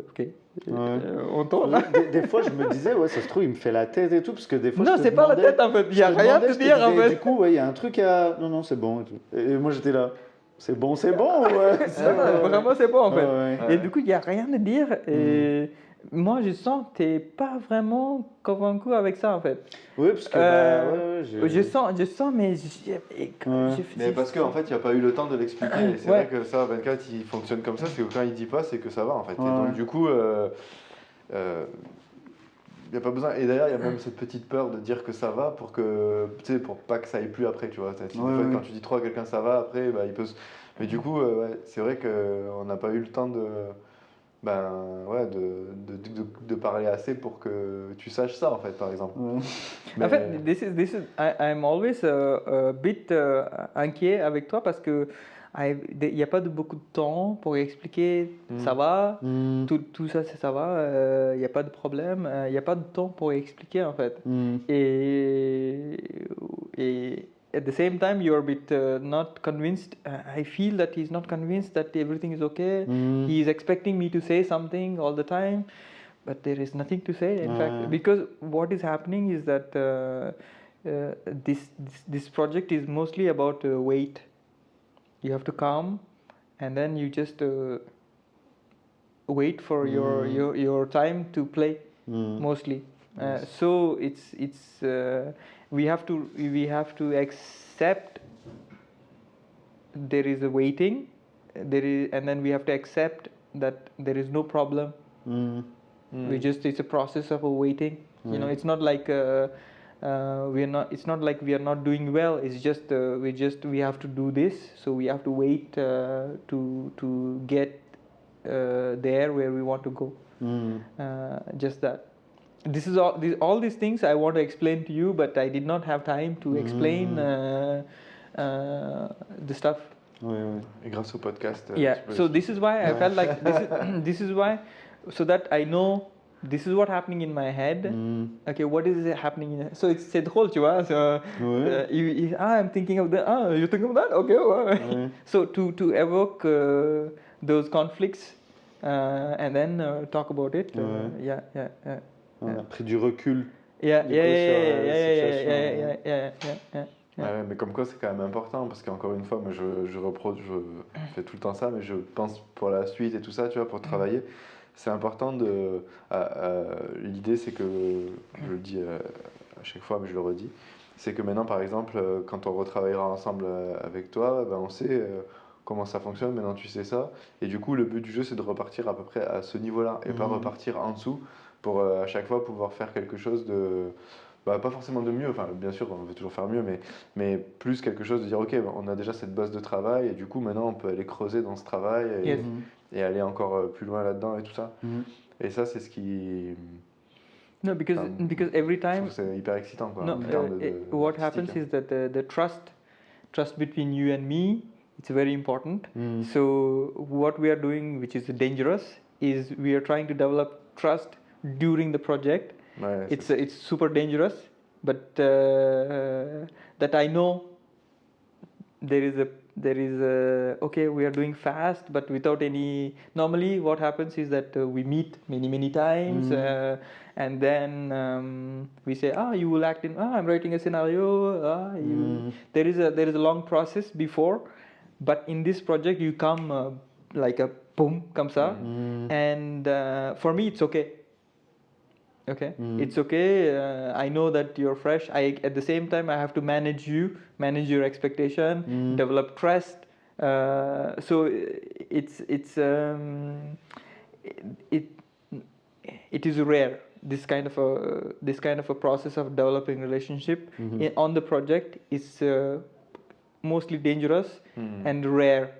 ok. On tourne. Des fois, je me disais, ouais, ça se trouve, il me fait la tête et tout, parce que des fois, Non, je te c'est pas la demandais- tête en fait, il n'y je a te rien à demandais, te je te dire en disais, fait. Du coup, ouais, il y a un truc à. Non, non, c'est bon et tout. Et moi, j'étais là, c'est bon, ouais. Non, non, vraiment, c'est pas en fait. Ouais, ouais. Et du coup, il n'y a rien à dire. Et moi, je sens que tu n'es pas vraiment convaincu avec ça en fait. Oui, parce que, Je sens, mais Mais parce qu'en fait, il n'y a pas eu le temps de l'expliquer. Et c'est Ouais. vrai que ça, 24, il fonctionne comme ça, c'est que quand il dit pas, c'est que ça va en fait. Et Ouais. donc, du coup, il n'y a pas besoin. Et d'ailleurs, il y a même cette petite peur de dire que ça va pour que, tu sais, pour pas que ça aille plus après, tu vois. Des fois, quand tu dis trop à quelqu'un ça va, après, bah, il peut. Mais du coup, ouais, c'est vrai qu'on n'a pas eu le temps de. Ben ouais, de parler assez pour que tu saches ça en fait, par exemple. Mais- En fait, I'm always a bit inquiet avec toi parce que il n'y a pas beaucoup de temps pour expliquer ça va, tout ça, ça va, il n'y a pas de problème, il n'y a pas de temps pour expliquer en fait. Et at the same time, you're a bit not convinced. I feel that he's not convinced that everything is okay. He is expecting me to say something all the time. But there is nothing to say, in fact, because what is happening is that this project is mostly about wait. You have to come, and then you just wait for your time to play, mostly. So it's we have to accept there is a waiting, and then we have to accept that there is no problem. It's a process of waiting. You know, it's not like it's not like we are not doing well. It's just we have to do this, so we have to wait to get there where we want to go. Just that. This is all these things I want to explain to you, but I did not have time to explain the stuff. Et grâce au podcast. Yeah. tu peux So this expliquer. is why I felt like this is why, so that I know this is what happening in my head. Okay, what is happening so c'est drôle, tu vois. So, I'm thinking of that. You think of that? Okay. Well. So to evoke those conflicts and then talk about it. Yeah. On a pris du recul. Yeah. Du coup, sur la situation, Yeah. Ouais, mais comme quoi c'est quand même important parce qu'encore une fois, moi je fais tout le temps ça, mais je pense pour la suite et tout ça, tu vois, pour travailler, c'est important de. L'idée c'est que, je le dis à chaque fois, mais je le redis, c'est que maintenant par exemple, quand on retravaillera ensemble avec toi, ben, on sait comment ça fonctionne, maintenant tu sais ça, et du coup le but du jeu c'est de repartir à peu près à ce niveau-là et pas repartir en dessous pour à chaque fois pouvoir faire quelque chose de. Bah, pas forcément de mieux, enfin bien sûr on veut toujours faire mieux, mais plus quelque chose de dire ok, on a déjà cette base de travail et du coup maintenant on peut aller creuser dans ce travail et aller encore plus loin là-dedans et tout ça. Et ça c'est ce qui... No, because every je time trouve que c'est hyper excitant quoi. no, en termes what artistique, happens is that the trust between you and me, it's very important. So what we are doing, which is dangerous, is we are trying to develop trust during the project. Ouais, It's super dangerous, but that I know there is a okay, we are doing fast, but without any. Normally, what happens is that we meet many times, and then we say, you will act in. I'm writing a scenario. There is a long process before, but in this project you come like a boom, comme ça, and for me it's okay. Okay, it's okay. I know that you're fresh. At the same time, I have to manage your expectation, develop trust. So it is rare. This kind of a process of developing relationship on the project is mostly dangerous and rare.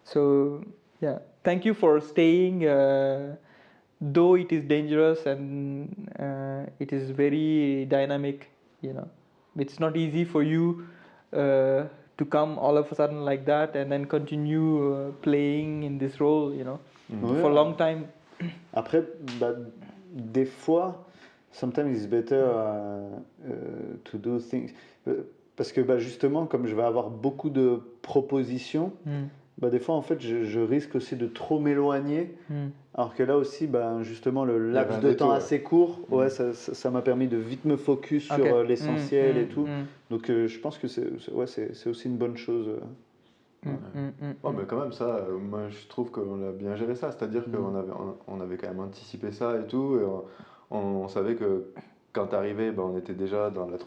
So yeah, thank you for staying. Though it is dangerous and it is very dynamic, it's not easy for you to come all of a sudden like that and then continue playing in this role, for a long time. Après, des fois, sometimes it's better to do things. Parce que justement, comme je vais avoir beaucoup de propositions, des fois, en fait, je risque aussi de trop m'éloigner. Alors que là aussi, justement, le laps de temps assez court, ça m'a permis de vite me focus sur l'essentiel et tout. Donc, je pense que c'est aussi une bonne chose. Mais quand même, ça, moi je trouve qu'on a bien géré ça. C'est-à-dire qu'on avait quand même anticipé ça et tout. Et on savait que quand t'arrivais, on était déjà dans la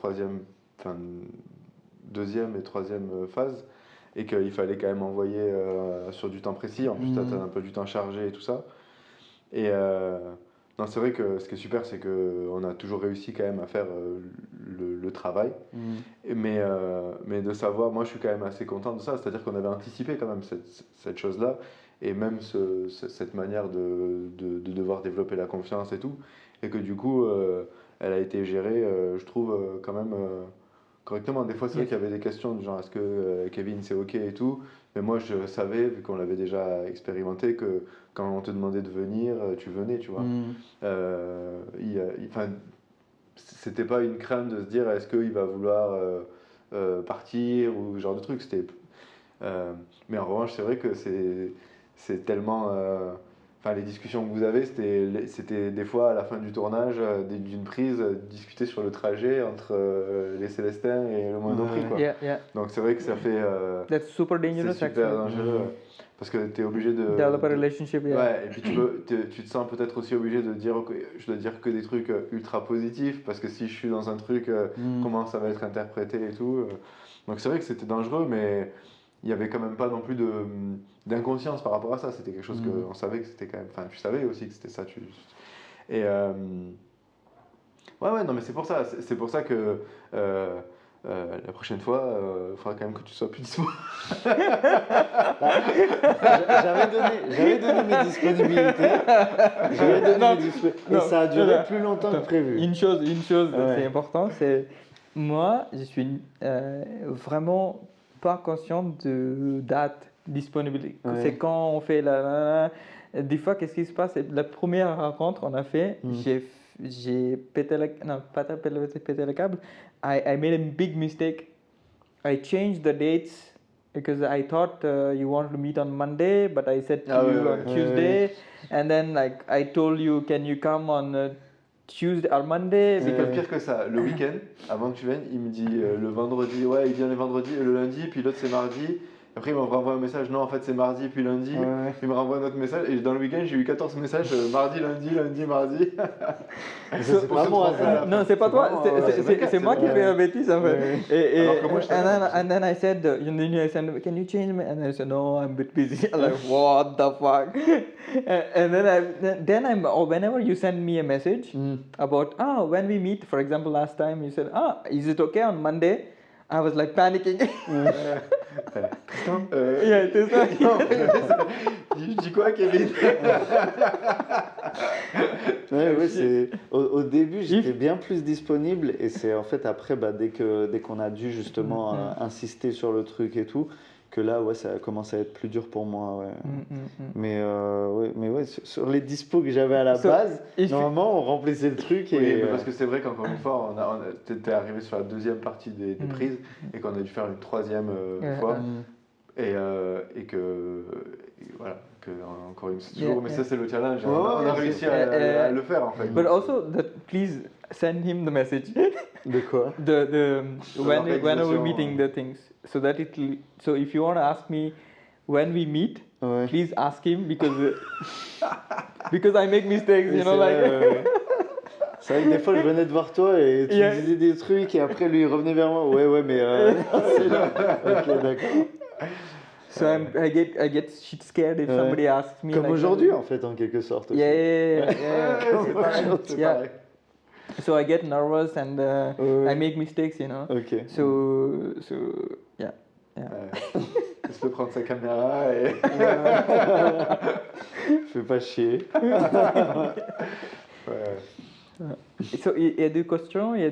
deuxième et troisième phase. Et qu'il fallait quand même envoyer sur du temps précis. En plus, tu as un peu du temps chargé et tout ça. Et non, c'est vrai que ce qui est super, c'est qu'on a toujours réussi quand même à faire le travail. Mais de savoir, moi je suis quand même assez content de ça. C'est-à-dire qu'on avait anticipé quand même cette chose-là. Et même cette manière de devoir développer la confiance et tout. Et que du coup, elle a été gérée, je trouve, quand même... correctement. Des fois, c'est vrai qu'il y avait des questions du genre est-ce que Kevin c'est ok et tout, mais moi je savais, vu qu'on l'avait déjà expérimenté, que quand on te demandait de venir, tu venais, tu vois. C'était pas une crainte de se dire est-ce qu'il va vouloir partir ou ce genre de truc. Mais en revanche, c'est vrai que c'est tellement. Les discussions que vous avez, c'était des fois à la fin du tournage d'une prise, discuter sur le trajet entre les Célestins et le Monoprix. Donc c'est vrai que ça fait. That's super dangerous, c'est super dangereux. Parce que tu es obligé de. Develop a relationship, Ouais, et puis tu te sens peut-être aussi obligé de dire que je dois dire que des trucs ultra positifs, parce que si je suis dans un truc, comment ça va être interprété et tout. Donc c'est vrai que c'était dangereux, mais. Il n'y avait quand même pas non plus d'inconscience par rapport à ça. C'était quelque chose qu'on savait que c'était quand même... Enfin, tu savais aussi que c'était ça. Et non, mais c'est pour ça. C'est pour ça que la prochaine fois, il faudra quand même que tu sois plus disponible. J'avais donné mes disponibilités. Et ça a duré plus longtemps que prévu. Une chose, c'est important, c'est... Moi, je suis vraiment... pas conscient de date disponibilité. C'est quand on fait des fois, qu'est-ce qui se passe? La première rencontre on a fait, j'ai pété le câble. I made a big mistake. I changed the dates because I thought you wanted to meet on Monday, but I said to you on Tuesday, and then I told you, can you come on Tuesday or Monday. C'est pire que ça. Le week-end, avant que tu viennes, il me dit le vendredi, il vient le lundi, puis l'autre c'est mardi. Après, il me renvoie un message, non, en fait c'est mardi, puis lundi. Il me renvoie un autre message, et dans le week-end, j'ai eu 14 messages mardi, lundi, mardi. C'est pas moi, ça. Non, c'est pas toi, c'est moi qui fais la bêtise en fait. Alors que moi, je and then I said, can you change me? And I said, no, I'm a bit busy. I'm like, what the fuck? And then whenever you send me a message about, when we meet, for example, last time you said, is it okay on Monday? I was like panicking. Tristan c'est ça. Je dis quoi, Kevin? Au début, j'étais bien plus disponible, et c'est en fait après, dès qu'on a dû justement insister sur le truc et tout, que là, ça a commencé à être plus dur pour moi. Mais sur les dispos que j'avais à la base, normalement, on remplissait le truc. Oui, parce que c'est vrai qu'encore une fois, t'es arrivé sur la deuxième partie des prises, et qu'on a dû faire une troisième fois. Et que voilà, que encore une toujours, mais ça c'est le challenge. On a réussi à le faire en fait. But also, please send him the message. De quoi? When we're meeting the things, so if you want to ask me when we meet, Ouais. please ask him because I make mistakes, you know, like. C'est vrai que des fois, je venais de voir toi et tu Yeah. me disais des trucs et après, lui, il revenait vers moi. Ouais, mais c'est là. Ok, d'accord. So I get shit scared if Ouais. somebody asks me. Comme like aujourd'hui, that. en fait, en quelque sorte. Aussi. Yeah. C'est pareil, c'est Yeah. pareil. So I get nervous and Ouais. I make mistakes, you know. Ok. So yeah. Il se prendre sa caméra et... Fais pas chier. Ouais. So il y a des questions, il y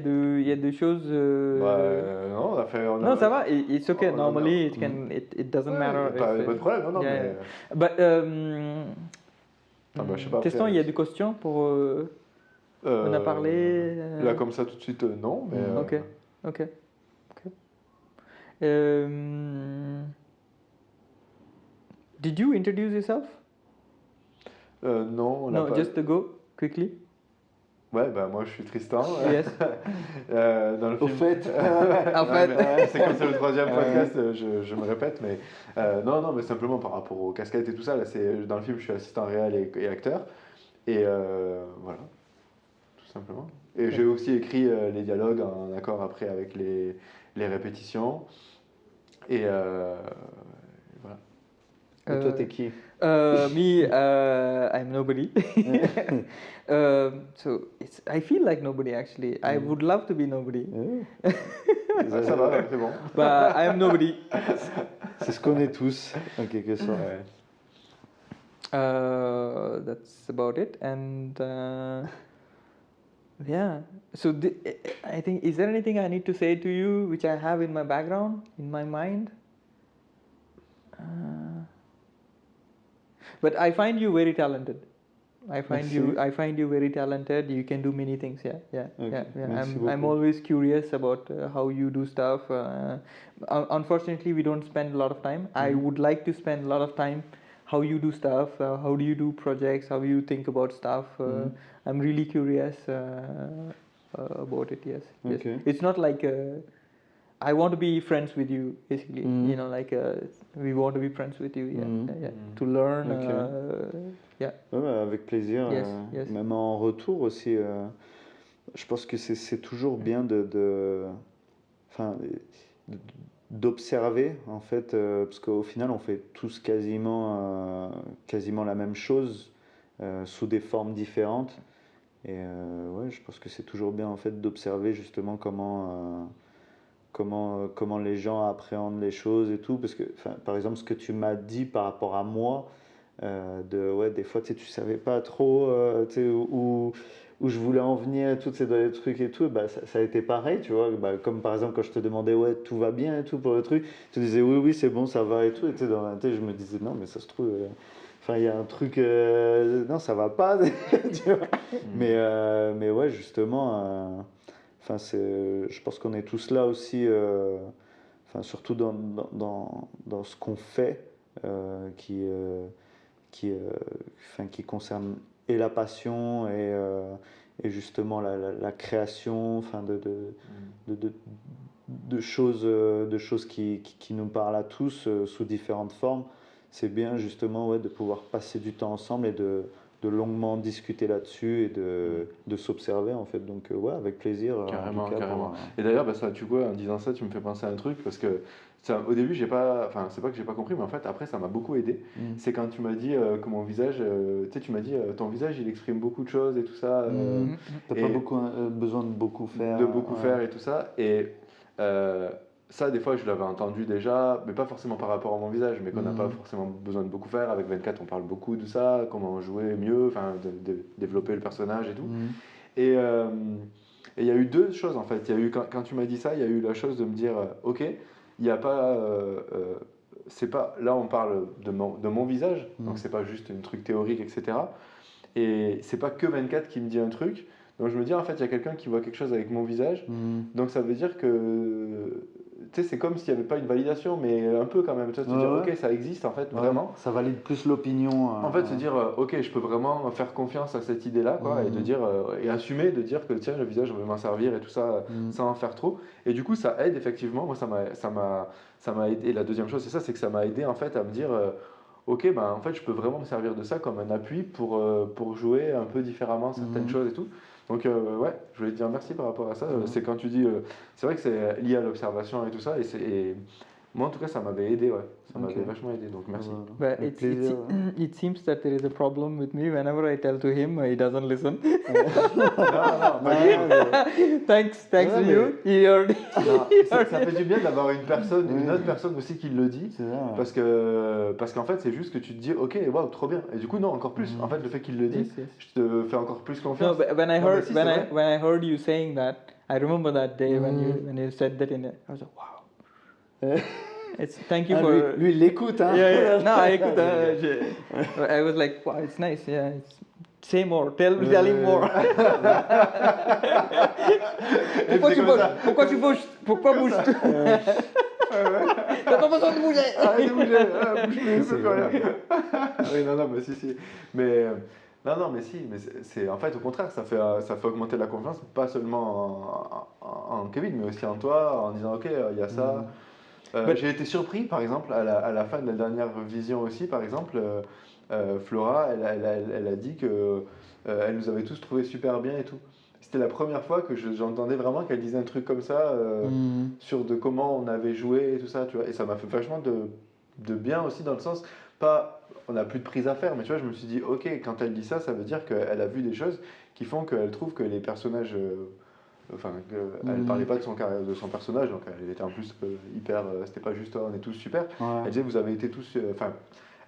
a des choses. Non, on a fait... Non, ça va. It's okay. on a- Normally, it doesn't matter. Pas if, de problème, non, yeah, mais... yeah. But bah, je sais pas, Tristan, après, il y a des questions pour. On a parlé. Là, comme ça, tout de suite, non, mais... Ok. Did you introduce yourself? Non, on l'a No, pas... just to go quickly. Ouais, bah moi je suis Tristan. Yes. Dans le Au film. fait. En fait. C'est comme c'est le troisième podcast, je me répète, mais non, mais simplement par rapport aux casquettes et tout ça. Là, dans le film, je suis assistant réel et acteur. Et voilà, tout simplement. Et j'ai aussi écrit les dialogues en accord après avec les répétitions. Et voilà. Et toi, t'es qui? Me, I'm nobody. So I feel like nobody actually. I would love to be nobody, Ça va, c'est bon. but I am nobody. C'est ce qu'on est tous, en quelque sorte. Ouais. That's about it. And yeah. So I think, is there anything I need to say to you which I have in my background, in my mind? But I find you very talented. I find you very talented. You can do many things. Yeah. Okay. Merci I'm beaucoup. always curious about how you do stuff. Unfortunately, we don't spend a lot of time. I would like to spend a lot of time how you do stuff. How do you do projects? How you think about stuff? I'm really curious about it. Yes. Okay. It's not like I want to be friends with you, basically. You know, like we want to be friends with you. Yeah. To learn. Yeah. Ouais, bah, avec plaisir. Yes. Même en retour aussi, je pense que c'est toujours bien d'observer en fait, parce qu'au final on fait tous quasiment la même chose sous des formes différentes. Et ouais, je pense que c'est toujours bien en fait d'observer justement comment les gens appréhendent les choses et tout, parce que par exemple ce que tu m'as dit par rapport à moi, des fois tu savais pas trop où je voulais en venir et tout, dans les trucs et tout, bah, ça a été pareil, tu vois, bah, comme par exemple quand je te demandais ouais tout va bien et tout pour le truc, tu disais oui c'est bon, ça va et tout, et dans la tête je me disais non mais ça se trouve il y a un truc non ça va pas tu vois. Mais ouais justement je pense qu'on est tous là aussi, surtout dans ce qu'on fait, qui concerne et la passion et justement la création, de choses qui nous parlent à tous sous différentes formes. C'est bien justement de pouvoir passer du temps ensemble et de longuement discuter là-dessus et de s'observer en fait, donc ouais, avec plaisir. Carrément, en tout cas, carrément. Et d'ailleurs, ça, tu vois, en disant ça, tu me fais penser à un truc, parce que au début, c'est pas que j'ai pas compris, mais en fait, après, ça m'a beaucoup aidé. C'est quand tu m'as dit que mon visage, tu m'as dit, ton visage, il exprime beaucoup de choses et tout ça. T'as pas beaucoup besoin de beaucoup faire. De beaucoup faire et tout ça. Et ça, des fois, je l'avais entendu déjà, mais pas forcément par rapport à mon visage, mais qu'on n'a pas forcément besoin de beaucoup faire. Avec 24, on parle beaucoup de ça, comment jouer mieux, de développer le personnage et tout. Et il y a eu deux choses en fait. Il y a eu, quand tu m'as dit ça, il y a eu la chose de me dire, ok, il n'y a pas. C'est pas, là, on parle de mon visage, donc c'est pas juste un truc théorique, etc. Et c'est pas que 24 qui me dit un truc. Donc je me dis, en fait, il y a quelqu'un qui voit quelque chose avec mon visage. Donc ça veut dire que tu sais, c'est comme s'il n'y avait pas une validation, mais un peu quand même. Tu vois, se dire, ok, ça existe en fait, vraiment. Ça valide plus l'opinion. En fait, se dire, ok, je peux vraiment faire confiance à cette idée-là, quoi, et de dire, et assumer de dire que tiens, le visage, je vais m'en servir et tout ça, sans en faire trop. Et du coup, ça aide effectivement. Moi, ça m'a aidé. Et la deuxième chose, c'est ça, c'est que ça m'a aidé en fait à me dire, ok, ben en fait, je peux vraiment me servir de ça comme un appui pour jouer un peu différemment certaines choses et tout. Donc, ouais, je voulais te dire merci par rapport à ça. C'est quand tu dis, c'est vrai que c'est lié à l'observation et tout ça, et moi, en tout cas, ça m'avait aidé, ouais. Ça m'avait vachement aidé, donc merci. But it seems that there is a problem with me. Whenever I tell to him, he doesn't listen. Thanks to you. He heard. Ça fait du bien d'avoir une autre personne aussi qui le dit. Parce qu'en fait, c'est juste que tu te dis, ok, waouh, trop bien. Et du coup, non, encore plus. En fait, le fait qu'il le dise, je te fais encore plus confiance. No, but when I heard you saying that, I remember that day when you said that I was like, wow. Thank you for. Lui, il l'écoute, hein. No, I écoute. I was like, wow, it's nice. Yeah, say more. Tell him more. Pourquoi tu bouges? Pourquoi bouges? T'as pas besoin de bouger. Arrête de bouger. Bouge plus, quand même. Oui, non, mais si. Mais. Non, mais si, mais c'est en fait au contraire, ça fait augmenter la confiance, pas seulement en Kevin, mais aussi en toi, en disant ok, il y a ça. J'ai été surpris, par exemple, à la fin de la dernière vision aussi, par exemple, Flora, elle a dit que elle nous avait tous trouvé super bien et tout. C'était la première fois que j'entendais vraiment qu'elle disait un truc comme ça sur de comment on avait joué et tout ça, tu vois. Et ça m'a fait vachement de bien aussi dans le sens, pas, on n'a plus de prise à faire, mais tu vois, je me suis dit, ok, quand elle dit ça, ça veut dire qu'elle a vu des choses qui font qu'elle trouve que les personnages... Enfin, elle ne parlait pas de son personnage, donc elle était en plus hyper. C'était pas juste on est tous super. Elle disait vous avez été tous. Enfin,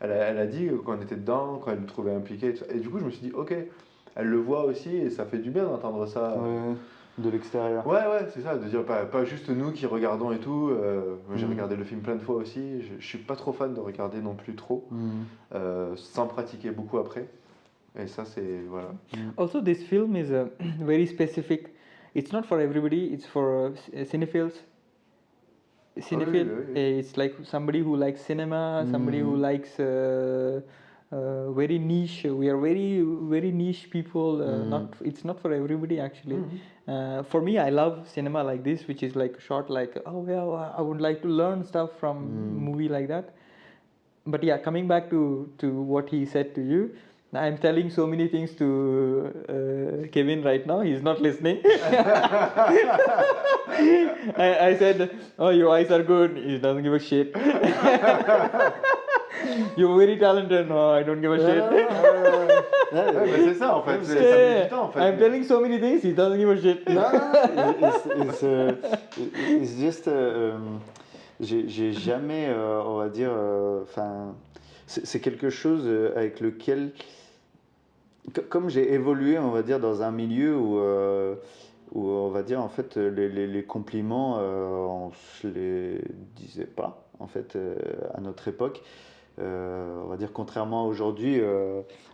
elle a dit qu'on était dedans, qu'on le trouvait impliqué. Et du coup, je me suis dit ok, elle le voit aussi et ça fait du bien d'entendre ça. De l'extérieur. Ouais, c'est ça, de dire pas juste nous qui regardons et tout. Moi, j'ai regardé le film plein de fois aussi. Je suis pas trop fan de regarder non plus trop, sans pratiquer beaucoup après. Et ça, c'est. Voilà. Also, this film is very specific. It's not for everybody. It's for cinephiles. Cinephile. It's like somebody who likes cinema, somebody who likes very niche. We are very niche people. It's not for everybody actually. For me, I love cinema like this, which is like short, like oh yeah, I would like to learn stuff from movie like that. But yeah, coming back to what he said to you. I'm telling so many things to Kevin right now. He's not listening. I said, "Oh, your eyes are good." He doesn't give a shit. You're very talented. No, I don't give a shit. Mais c'est ça en fait. Ça met du temps, en fait. I'm telling so many things. He doesn't give a shit. It's just. J'ai jamais, on va dire, c'est quelque chose avec lequel, comme j'ai évolué, on va dire, dans un milieu où on va dire, en fait, les compliments, on se les disait pas, en fait, à notre époque. On va dire, contrairement à aujourd'hui,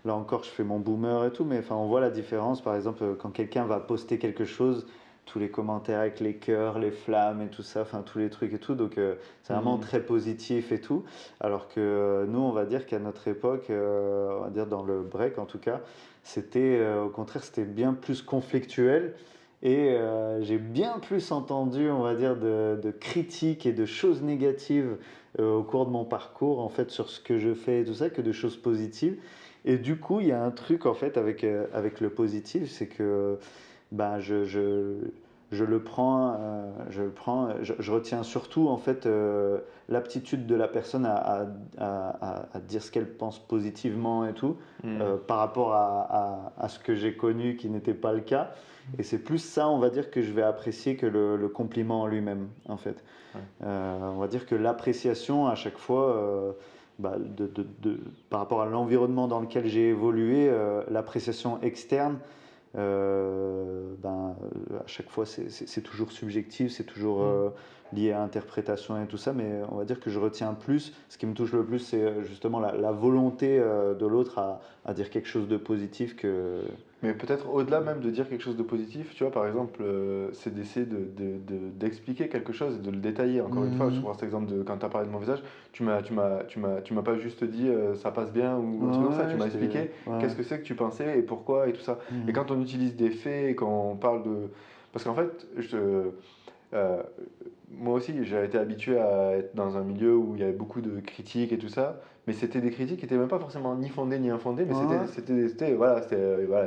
là encore, je fais mon boomer et tout, mais enfin, on voit la différence, par exemple, quand quelqu'un va poster quelque chose, tous les commentaires avec les cœurs, les flammes et tout ça, enfin tous les trucs et tout, donc c'est vraiment très positif et tout, alors que nous on va dire qu'à notre époque, on va dire dans le break en tout cas, c'était au contraire c'était bien plus conflictuel et j'ai bien plus entendu on va dire de critiques et de choses négatives au cours de mon parcours en fait sur ce que je fais et tout ça que de choses positives et du coup il y a un truc en fait avec le positif, c'est que ben je retiens surtout en fait l'aptitude de la personne à dire ce qu'elle pense positivement et tout par rapport à ce que j'ai connu qui n'était pas le cas et c'est plus ça on va dire que je vais apprécier que le compliment en lui-même en fait. On va dire que l'appréciation à chaque fois par rapport à l'environnement dans lequel j'ai évolué, l'appréciation externe à chaque fois c'est toujours subjectif, c'est toujours lié à interprétation et tout ça, mais on va dire que je retiens plus, ce qui me touche le plus, c'est justement la volonté de l'autre à dire quelque chose de positif que... Mais peut-être au-delà même de dire quelque chose de positif, tu vois, par exemple, c'est d'essayer d'expliquer quelque chose et de le détailler. Encore une fois, je prends cet exemple de quand tu as parlé de mon visage, tu m'as pas juste dit ça passe bien ou un truc comme ça, tu m'as expliqué qu'est-ce que c'est que tu pensais et pourquoi et tout ça. Et quand on utilise des faits et quand on parle de... Parce qu'en fait, moi aussi, j'ai été habitué à être dans un milieu où il y avait beaucoup de critiques et tout ça, mais c'était des critiques qui n'étaient même pas forcément ni fondées ni infondées, mais voilà,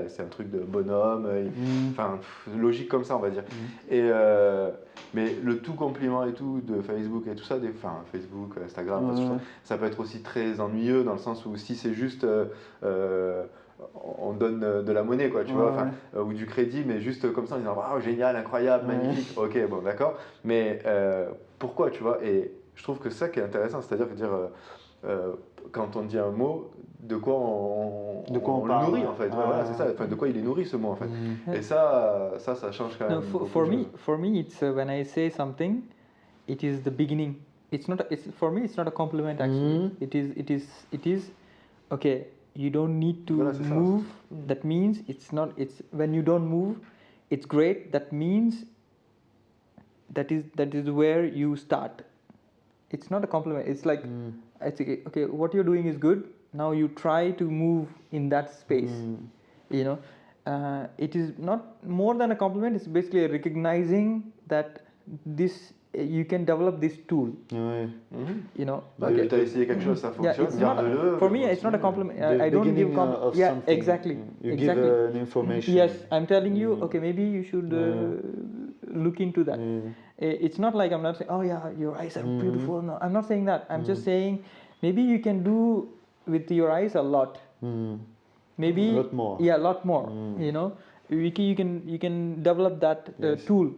c'est un truc de bonhomme, enfin, logique comme ça, on va dire. Et, mais le tout compliment et tout de Facebook et tout ça, enfin, Facebook, Instagram, tout ça peut être aussi très ennuyeux dans le sens où si c'est juste... on donne de la monnaie, quoi, tu vois, ou du crédit, mais juste comme ça en disant waouh, génial, incroyable, magnifique, ok, bon, d'accord, mais pourquoi, tu vois, et je trouve que c'est ça qui est intéressant, c'est-à-dire quand on dit un mot, de quoi on le nourrit, en fait, voilà, c'est ça, enfin, de quoi il est nourri ce mot, en fait, et ça change quand même. No, for me, it's when I say something, it is the beginning. For me, it's not a compliment actually. It is, okay. You don't need to move. That means it's when you don't move, it's great. That means that is where you start. It's not a compliment. It's like it's okay. What you're doing is good. Now you try to move in that space. You know, it is not more than a compliment. It's basically recognizing that this you can develop this tool. You know, tu as essayé quelque chose, ça fonctionne, garde-le. For me, it's not a compliment. I don't give compliment. Yeah, exactly. You give an information. Yes, I'm telling you. Okay, maybe you should look into that. It's not like I'm not saying, oh yeah, your eyes are beautiful. No, I'm not saying that. I'm just saying, maybe you can do with your eyes a lot. Maybe a lot more. Yeah, a lot more. You know, you can develop that tool.